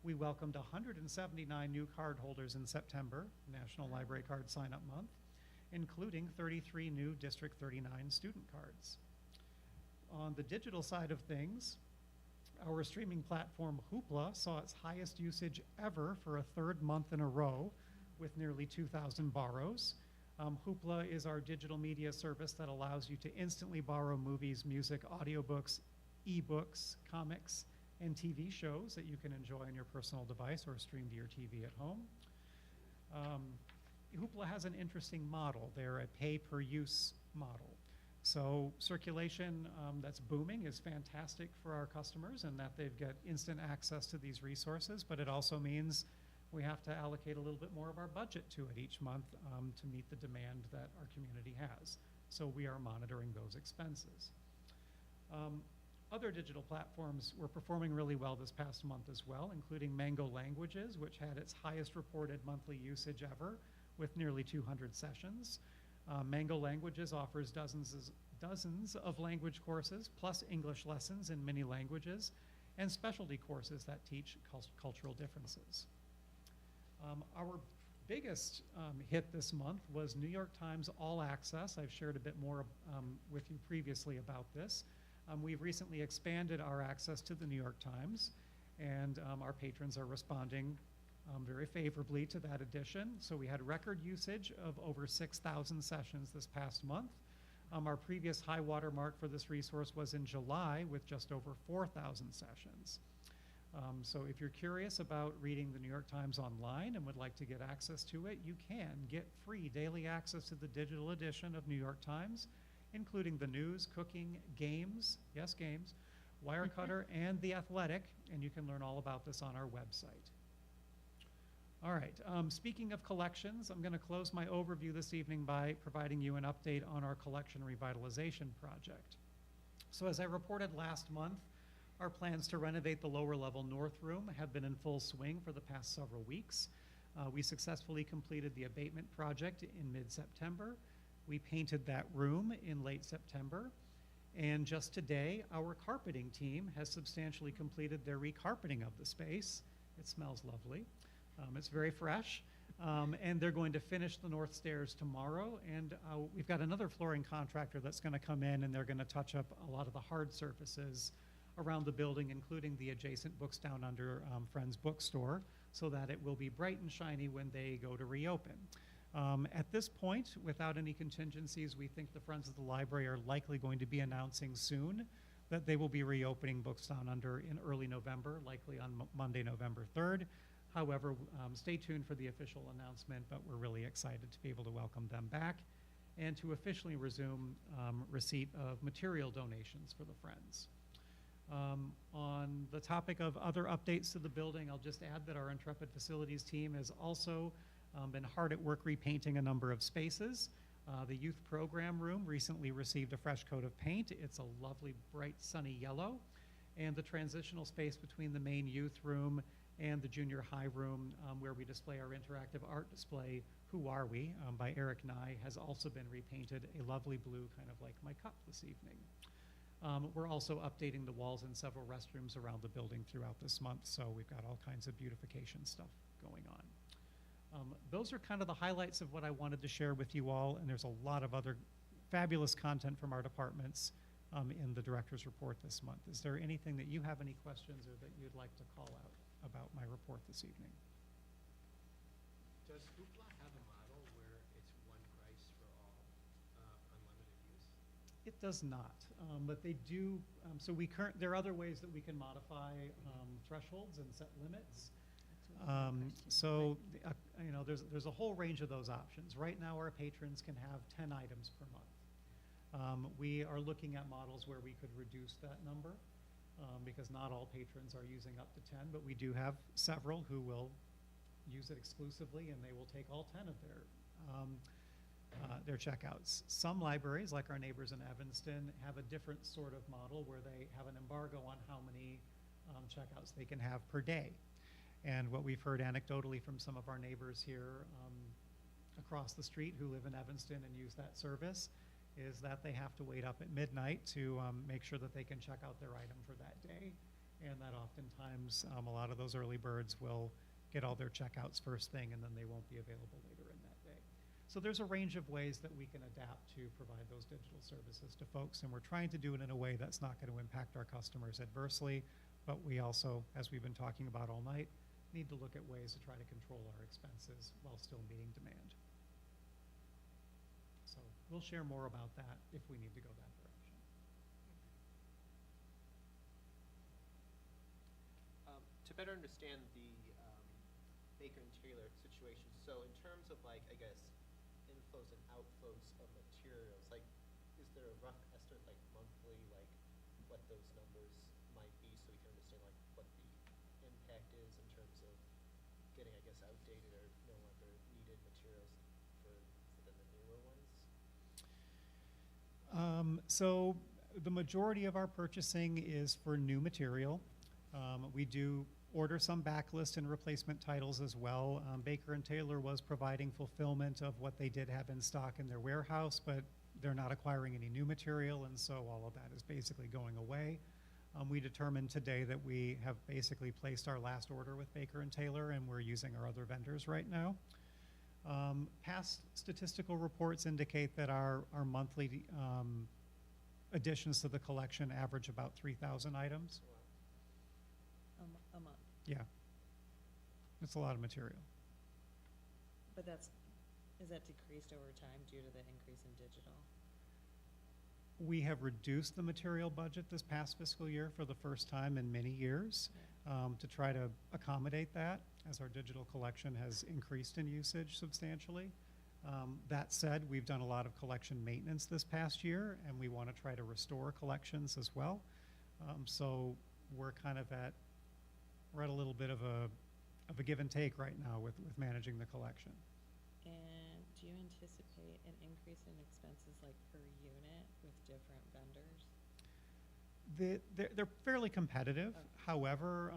We welcomed 179 new cardholders in September, National Library Card Sign-Up Month, including 33 new District 39 student cards. On the digital side of things, our streaming platform Hoopla saw its highest usage ever for a third month in a row with nearly 2,000 borrows. Hoopla is our digital media service that allows you to instantly borrow movies, music, audiobooks, ebooks, comics, and TV shows that you can enjoy on your personal device or stream to your TV at home. Hoopla has an interesting model. They're a pay-per-use model. So circulation that's booming is fantastic for our customers and that they've got instant access to these resources, but it also means we have to allocate a little bit more of our budget to it each month to meet the demand that our community has. So we are monitoring those expenses. Other digital platforms were performing really well this past month as well, including Mango Languages, which had its highest reported monthly usage ever with nearly 200 sessions. Mango Languages offers dozens of language courses, plus English lessons in many languages, and specialty courses that teach cultural differences. Our biggest hit this month was New York Times All Access. I've shared a bit more with you previously about this. We've recently expanded our access to the New York Times, and our patrons are responding very favorably to that addition. So we had record usage of over 6,000 sessions this past month. Our previous high water mark for this resource was in July with just over 4,000 sessions. So if you're curious about reading the New York Times online and would like to get access to it, you can get free daily access to the digital edition of New York Times, including the news, cooking, games, yes, games, Wirecutter, and The Athletic, and you can learn all about this on our website. All right, speaking of collections, I'm going to close my overview this evening by providing you an update on our collection revitalization project. So as I reported last month, our plans to renovate the lower level north room have been in full swing for the past several weeks. We successfully completed the abatement project in mid-September. We painted that room in late September. And just today, our carpeting team has substantially completed their recarpeting of the space. It smells lovely. It's very fresh. And they're going to finish the north stairs tomorrow. And we've got another flooring contractor that's going to come in, and they're going to touch up a lot of the hard surfaces around the building, including the adjacent Books Down Under Friends bookstore, so that it will be bright and shiny when they go to reopen. At this point, without any contingencies, we think the Friends of the Library are likely going to be announcing soon that they will be reopening Books Down Under in early November, likely on Monday, November 3rd. However, stay tuned for the official announcement, but we're really excited to be able to welcome them back and to officially resume receipt of material donations for the Friends. On the topic of other updates to the building, I'll just add that our Intrepid Facilities team has also been hard at work repainting a number of spaces. The youth program room recently received a fresh coat of paint. It's a lovely, bright, sunny yellow. And the transitional space between the main youth room and the junior high room, where we display our interactive art display, Who Are We, by Eric Nye, has also been repainted a lovely blue, kind of like my cup this evening. We're also updating the walls in several restrooms around the building throughout this month, so we've got all kinds of beautification stuff going on. Those are kind of the highlights of what I wanted to share with you all, and there's a lot of other fabulous content from our departments in the director's report this month. Is there anything that you have any questions or that you'd like to call out about my report this evening? Does Hoopla have a model where it's one price for all unlimited use? It does not, but they do. So there are other ways that we can modify thresholds and set limits. So you know, there's a whole range of those options. Right now, our patrons can have 10 items per month. We are looking at models where we could reduce that number because not all patrons are using up to 10, but we do have several who will use it exclusively, and they will take all 10 of their checkouts. Some libraries, like our neighbors in Evanston, have a different sort of model where they have an embargo on how many checkouts they can have per day. And what we've heard anecdotally from some of our neighbors here across the street who live in Evanston and use that service is that they have to wait up at midnight to make sure that they can check out their item for that day. And that oftentimes a lot of those early birds will get all their checkouts first thing, and then they won't be available later in that day. So there's a range of ways that we can adapt to provide those digital services to folks, and we're trying to do it in a way that's not going to impact our customers adversely, but we also, as we've been talking about all night, need to look at ways to try to control our expenses while still meeting demand. So we'll share more about that if we need to go that direction. To better understand the Baker and Taylor situation, so in terms of like, I guess, inflows and outflows of materials, like, is there a rough estimate, like monthly, like what those numbers might be so we can understand like what the impact is in terms of getting, I guess, outdated or no longer needed materials for the newer ones? So the majority of our purchasing is for new material. We do order some backlist and replacement titles as well. Baker and Taylor was providing fulfillment of what they did have in stock in their warehouse, but they're not acquiring any new material, and so all of that is basically going away. We determined today that we have basically placed our last order with Baker and Taylor, and we're using our other vendors right now. Past statistical reports indicate that our monthly additions to the collection average about 3,000 items. A month. Yeah. It's a lot of material. But is that decreased over time due to the increase in digital? We have reduced the material budget this past fiscal year for the first time in many years to try to accommodate that, as our digital collection has increased in usage substantially. That said, we've done a lot of collection maintenance this past year, and we want to try to restore collections as well. So we're at a little bit of a of a give and take right now with managing the collection. And do you anticipate an increase in expenses like per unit with different vendors? They're fairly competitive. Okay. However,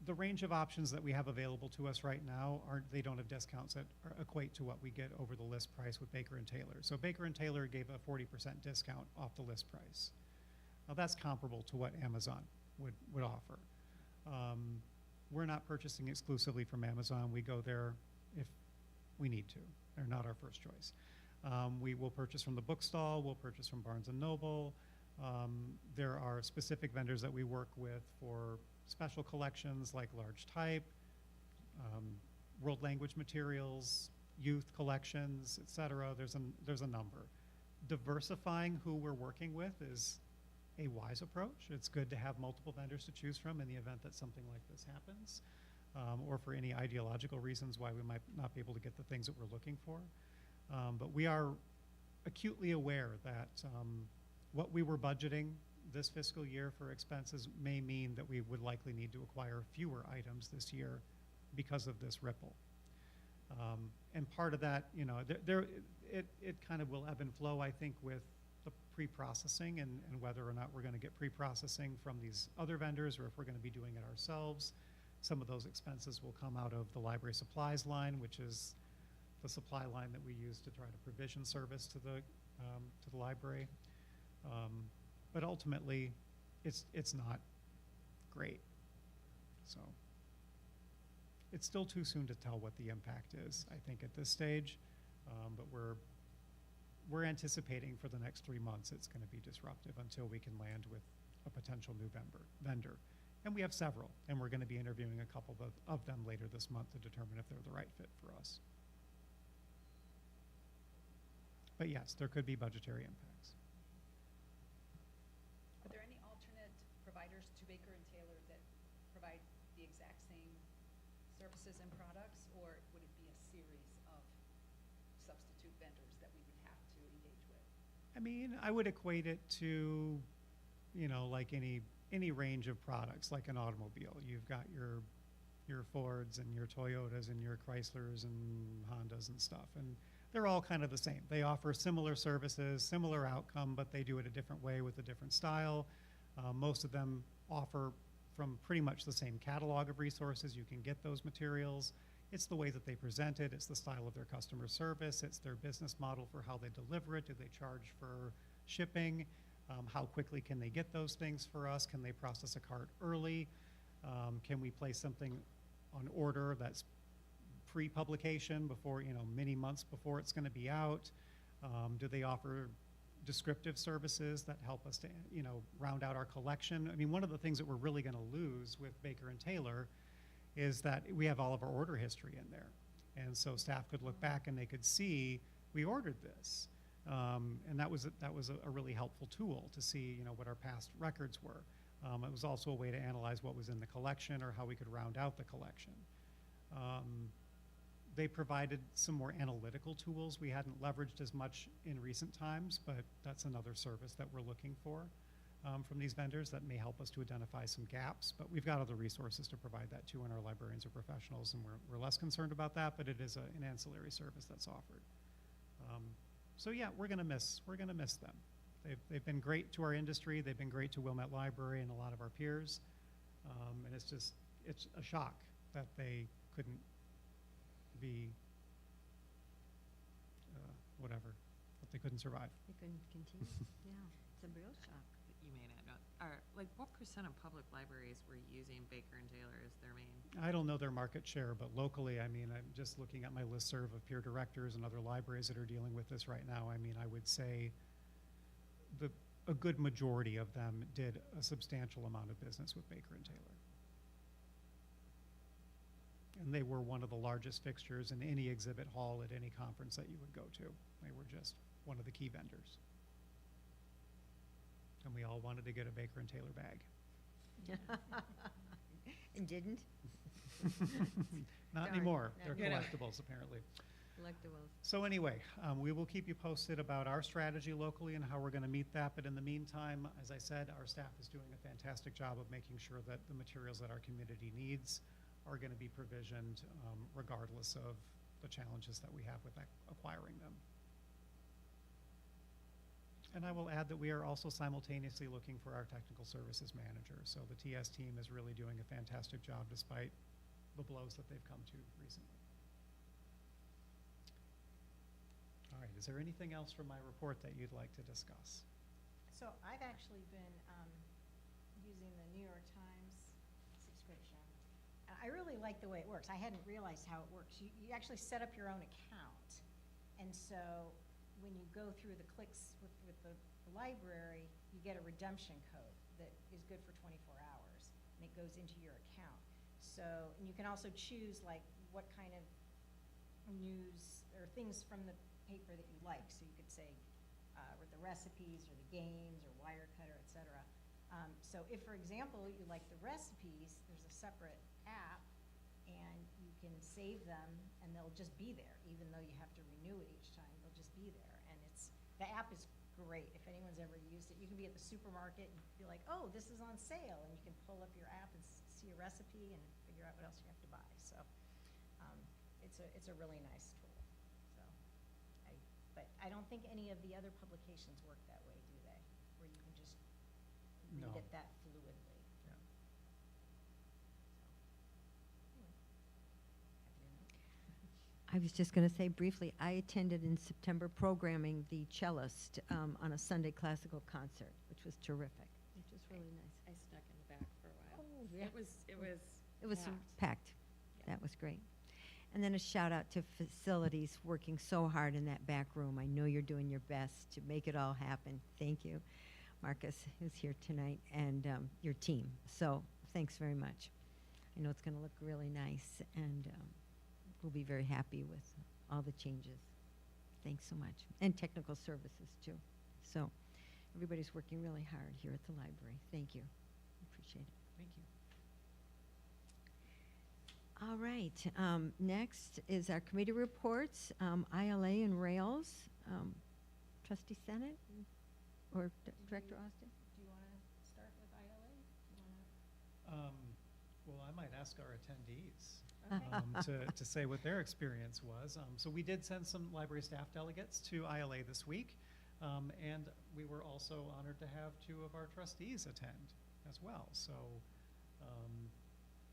the range of options that we have available to us right now they don't have discounts that equate to what we get over the list price with Baker and Taylor. So Baker and Taylor gave a 40% discount off the list price. Now that's comparable to what Amazon would offer. We're not purchasing exclusively from Amazon. We go there if we need to. They're not our first choice. We will purchase from the bookstall. We'll purchase from Barnes & Noble. There are specific vendors that we work with for special collections like large type, world language materials, youth collections, et cetera. There's a number. Diversifying who we're working with is a wise approach. It's good to have multiple vendors to choose from in the event that something like this happens, or for any ideological reasons why we might not be able to get the things that we're looking for. But we are acutely aware that what we were budgeting this fiscal year for expenses may mean that we would likely need to acquire fewer items this year because of this ripple. And part of that, it kind of will ebb and flow, I think, with the pre-processing and whether or not we're going to get pre-processing from these other vendors or if we're going to be doing it ourselves. Some of those expenses will come out of the library supplies line, which is the supply line that we use to try to provision service to the library. But ultimately, it's not great. So it's still too soon to tell what the impact is, I think, at this stage. But we're anticipating for the next 3 months it's going to be disruptive until we can land with a potential new vendor. And we have several, and we're going to be interviewing a couple of them later this month to determine if they're the right fit for us. But yes, there could be budgetary impacts. Are there any alternate providers to Baker and Taylor that provide the exact same services and products, or would it be a series of substitute vendors that we would have to engage with? I mean, I would equate it to, like any range of products, like an automobile. You've got your Fords and your Toyotas and your Chryslers and Hondas and stuff, and they're all kind of the same. They offer similar services, similar outcome, but they do it a different way with a different style. Most of them offer from pretty much the same catalog of resources. You can get those materials. It's the way that they present it. It's the style of their customer service. It's their business model for how they deliver it. Do they charge for shipping? How quickly can they get those things for us? Can they process a cart early? Can we place something on order that's pre-publication before, many months before it's going to be out? Do they offer descriptive services that help us to, round out our collection? I mean, one of the things that we're really going to lose with Baker and Taylor is that we have all of our order history in there. And so staff could look back and they could see, we ordered this. And that was a really helpful tool to see, what our past records were. It was also a way to analyze what was in the collection or how we could round out the collection. They provided some more analytical tools we hadn't leveraged as much in recent times, but that's another service that we're looking for from these vendors that may help us to identify some gaps. But we've got other resources to provide that too, and our librarians are professionals, and we're less concerned about that, but it is an ancillary service that's offered. So yeah, we're gonna miss them. They've been great to our industry. They've been great to Wilmette Library and a lot of our peers. And it's a shock that they couldn't be whatever, that they couldn't survive. You can continue. Yeah, it's a real shock. You may not know. What percent of public libraries were using Baker and Taylor as their main? I don't know their market share, but locally, I mean, I'm just looking at my listserv of peer directors and other libraries that are dealing with this right now. I mean, I would say a good majority of them did a substantial amount of business with Baker and Taylor. And they were one of the largest fixtures in any exhibit hall at any conference that you would go to. They were just one of the key vendors. And we all wanted to get a Baker and Taylor bag. And didn't? Not Darn. anymore. Not They're anymore. collectibles, apparently. Collectibles. So anyway, we will keep you posted about our strategy locally and how we're going to meet that. But in the meantime, as I said, our staff is doing a fantastic job of making sure that the materials that our community needs are going to be provisioned regardless of the challenges that we have with acquiring them. And I will add that we are also simultaneously looking for our technical services manager. So the TS team is really doing a fantastic job despite the blows that they've come to recently. All right, is there anything else from my report that you'd like to discuss? So I've actually been using the New York Times subscription. I really like the way it works. I hadn't realized how it works. You actually set up your own account. And so when you go through the clicks with the library, you get a redemption code that is good for 24 hours. And it goes into your account. So, and you can also choose like what kind of news or things from the paper that you like. So you could say or the recipes or the games or Wirecutter, et cetera. So if, for example, you like the recipes, there's a separate app and you can save them and they'll just be there. Even though you have to renew it each time, they'll just be there. And the app is great. If anyone's ever used it, you can be at the supermarket and be like, oh, this is on sale. And you can pull up your app and see a recipe and figure out what else you have to buy. So it's a really nice tool. But I don't think any of the other publications work that way, do they? Where you can just read No. it that fluidly. Yeah. So, anyway, happy to know. I was just going to say briefly, I attended in September programming the cellist on a Sunday classical concert, which was terrific, which was really nice. I snuck in the back for a while. Oh, yeah. It was It was packed. That was great. And then a shout out to facilities working so hard in that back room. I know you're doing your best to make it all happen. Thank you, Marcus, who's here tonight, and your team. So thanks very much. I know it's going to look really nice, and we'll be very happy with all the changes. Thanks so much. And technical services, too. So everybody's working really hard here at the library. Thank you. Appreciate it. Thank you. All right, next is our committee reports, ILA and Rails. Trustee Senate or Director Austin? Do you want to start with ILA? Do you wanna- Well, I might ask our attendees Okay. to say what their experience was. So we did send some library staff delegates to ILA this week, and we were also honored to have 2 of our trustees attend as well. So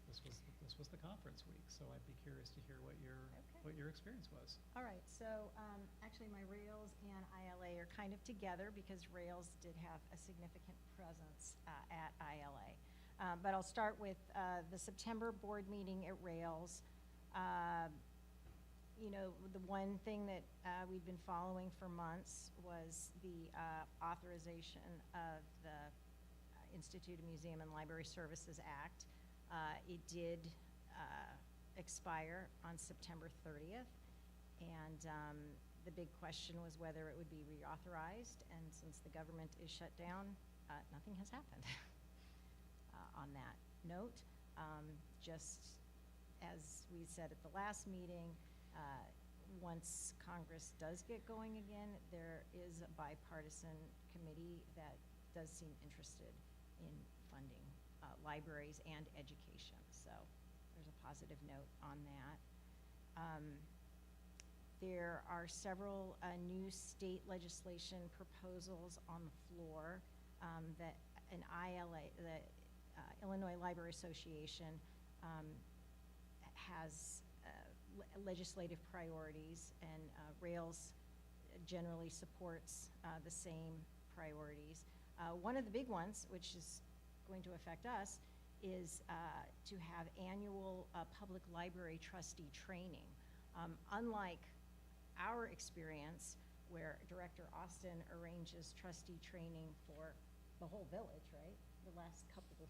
this was the conference week. So I'd be curious to hear what your experience was. All right, so actually my Rails and ILA are kind of together because Rails did have a significant presence at ILA. But I'll start with the September board meeting at Rails. You know, the one thing that we've been following for months was the authorization of the Institute of Museum and Library Services Act. It did expire on September 30th, and the big question was whether it would be reauthorized, and since the government is shut down, nothing has happened. On that note, just as we said at the last meeting, once Congress does get going again, there is a bipartisan committee that does seem interested in funding libraries and education. So there's a positive note on that. There are several new state legislation proposals on the floor that an ILA, the Illinois Library Association, has legislative priorities, and Rails generally supports the same priorities. One of the big ones, which is going to affect us, is to have annual public library trustee training. Unlike our experience, where Director Austin arranges trustee training for the whole village, right? The last couple of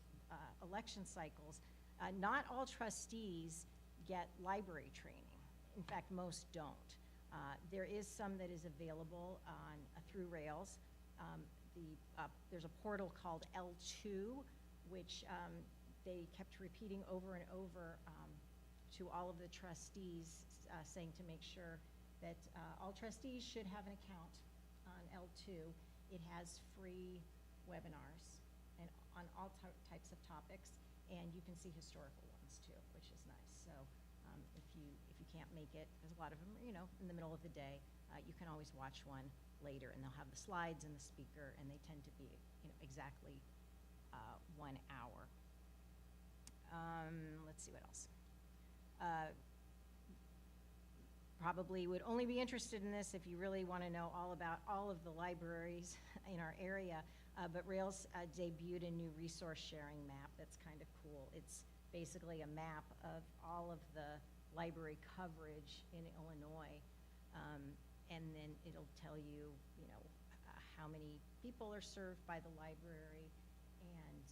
election cycles, not all trustees get library training. In fact, most don't. There is some that is available on through Rails. There's a portal called L2, which they kept repeating over and over to all of the trustees, saying to make sure that all trustees should have an account on L2. It has free webinars and on all types of topics, and you can see historical ones. ones too, which is nice. So if you can't make it, because a lot of them are, in the middle of the day, you can always watch one later, and they'll have the slides and the speaker, and they tend to be, exactly 1 hour. Let's see what else. Probably would only be interested in this if you really want to know all about all of the libraries in our area, but Rails debuted a new resource sharing map that's kind of cool. It's basically a map of all of the library coverage in Illinois, and then it'll tell you, how many people are served by the library and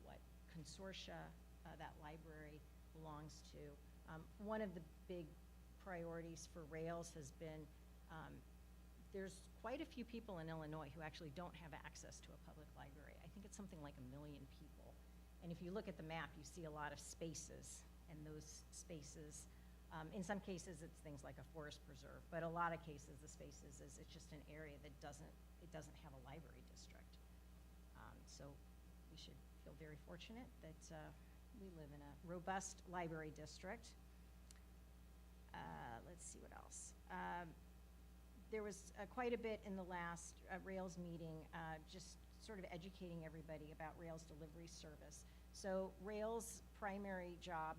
what consortia that library belongs to. One of the big priorities for Rails has been, there's quite a few people in Illinois who actually don't have access to a public library. I think it's something like 1 million people. And if you look at the map, you see a lot of spaces, and those spaces, in some cases it's things like a forest preserve, but a lot of cases the spaces is it's just an area that doesn't have a library district. So we should feel very fortunate that we live in a robust library district. Let's see what else. There was quite a bit in the last Rails meeting, just sort of educating everybody about Rails delivery service. So Rails' primary job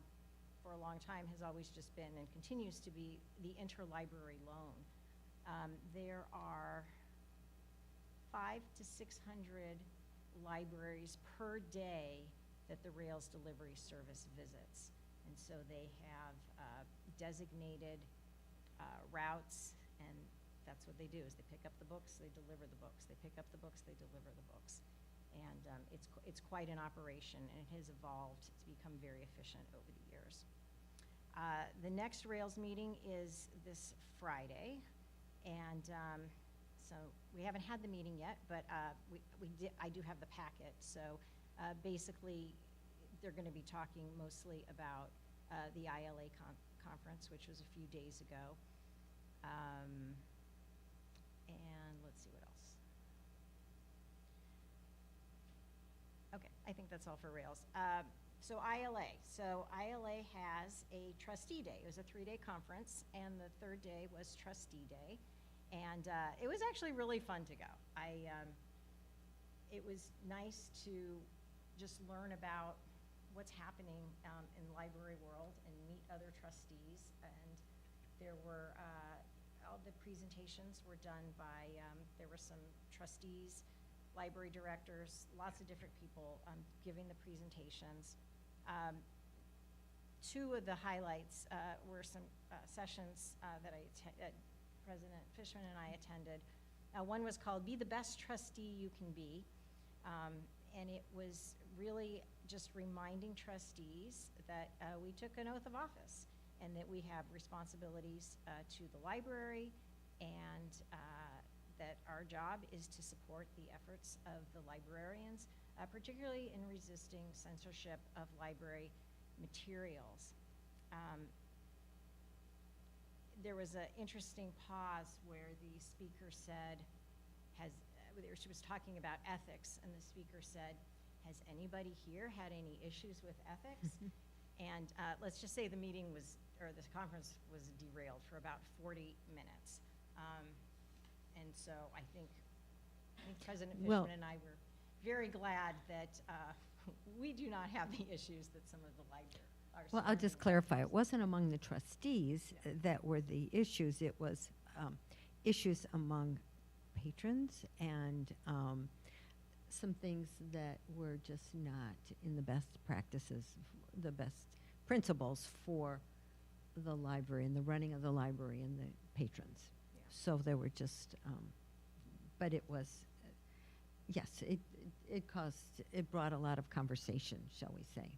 for a long time has always just been, and continues to be, the interlibrary loan. There are 500 to 600 libraries per day that the Rails delivery service visits. And so they have designated routes, and that's what they do, is they pick up the books, they deliver the books. They pick up the books, they deliver the books. And it's quite an operation, and it has evolved to become very efficient over the years. The next Rails meeting is this Friday, and so we haven't had the meeting yet, but I do have the packet. So basically, they're going to be talking mostly about the ILA conference, which was a few days ago. And let's see what else. Okay, I think that's all for Rails. So ILA. So ILA has a trustee day. It was a 3-day conference, and the third day was trustee day. And it was actually really fun to go. It was nice to just learn about what's happening in the library world and meet other trustees. And there were, all the presentations were done by, there were some trustees, library directors, lots of different people giving the presentations. Two of the highlights were some sessions that President Fishman and I attended. One was called Be the Best Trustee You Can Be, and it was really just reminding trustees that we took an oath of office and that we have responsibilities to the library, and that our job is to support the efforts of the librarians, particularly in resisting censorship of library materials. There was an interesting pause where the speaker said, she was talking about ethics, and the speaker said, has anybody here had any issues with ethics? And let's just say the meeting was, or this conference was derailed for about 40 minutes. And so I think President Fishman and I were very glad that we do not have the issues that some of the library are. Well, I'll just clarify. It wasn't among the trustees that were the issues. It was issues among patrons and some things that were just not in the best practices, the best principles for the library and the running of the library and the patrons. Yeah. So there were just, but it was, yes, it brought a lot of conversation, shall we say.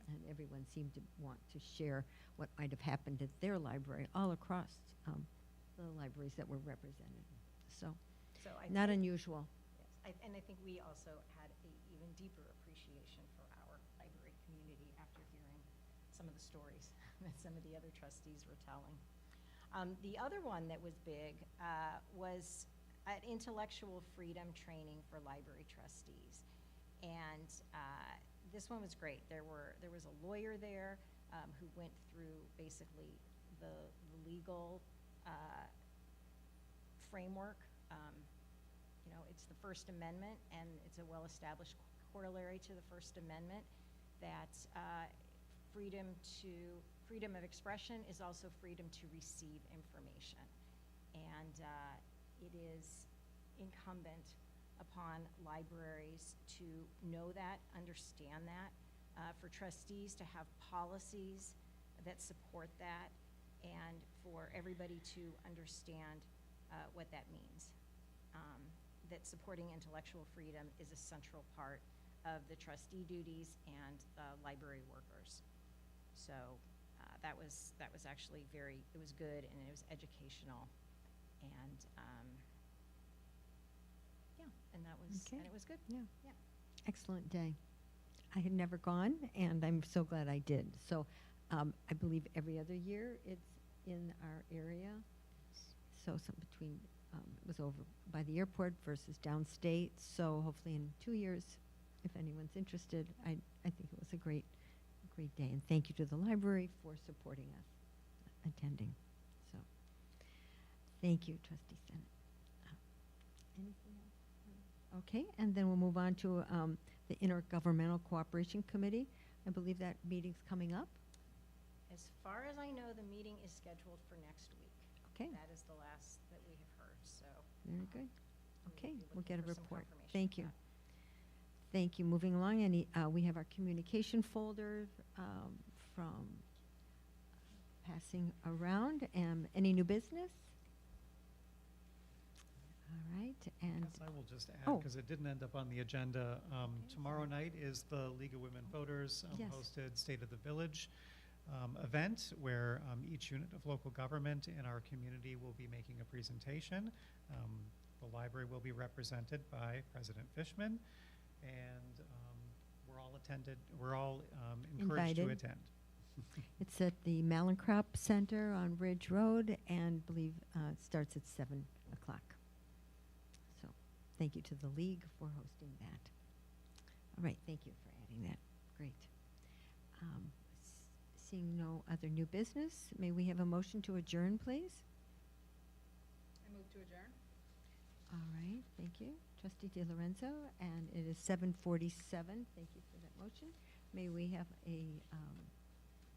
And everyone seemed to want to share what might have happened at their library all across the libraries that were represented. So not unusual. Yes, and I think we also had an even deeper appreciation for our library community after hearing some of the stories that some of the other trustees were telling. The other one that was big was an intellectual freedom training for library trustees. And This one was great. There was a lawyer there who went through basically the legal framework. You know, it's the First Amendment, and it's a well-established corollary to the First Amendment that freedom of expression is also freedom to receive information. And it is incumbent upon libraries to know that, understand that, for trustees to have policies that support that, and for everybody to understand what that means. That supporting intellectual freedom is a central part of the trustee duties and library workers. So that was actually it was good, and it was educational, and yeah, and Okay. it was good. Yeah. Yeah. Excellent day. I had never gone, and I'm so glad I did. So I believe every other year it's in our area. So some between, it was over by the airport versus downstate. So hopefully in 2 years, if anyone's interested, I think it was a great day. And thank you to the library for supporting us attending. So thank you, Trustee Senate. Anything else? Okay, and then we'll move on to the Intergovernmental Cooperation Committee. I believe that meeting's coming up. As far as I know, the meeting is scheduled for next week. Okay, That is the last that we have heard, so. very good. we will Okay, be we'll looking get a for some report. confirmation Thank of you. that. Thank you. Moving along, we have our communication folder from passing around. Any new business? All right, and Yes, I will just add, Oh. because it didn't end up on the agenda. Okay. Tomorrow night is the League of Women Voters Yes. hosted State of the Village event, where each unit of local government in our community will be making a presentation. The library will be represented by President Fishman, and we're all encouraged to Invited. attend. it's at the Malincrop Center on Ridge Road, and believe it starts at 7 o'clock. So thank you to the League for hosting that. All right, thank you for adding that. Great. Seeing no other new business, may we have a motion to adjourn, please? I move to adjourn. All right, thank you. Trustee DiLorenzo, and it is 7:47. Thank you for that motion. May we have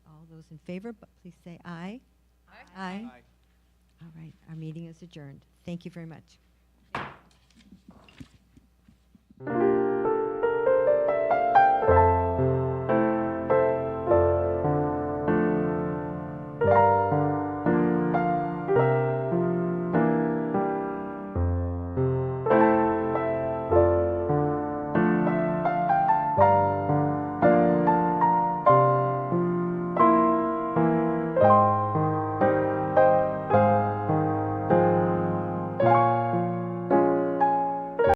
all those in favor, but please say aye. Aye. Aye. All right, our meeting is adjourned. Thank you very much.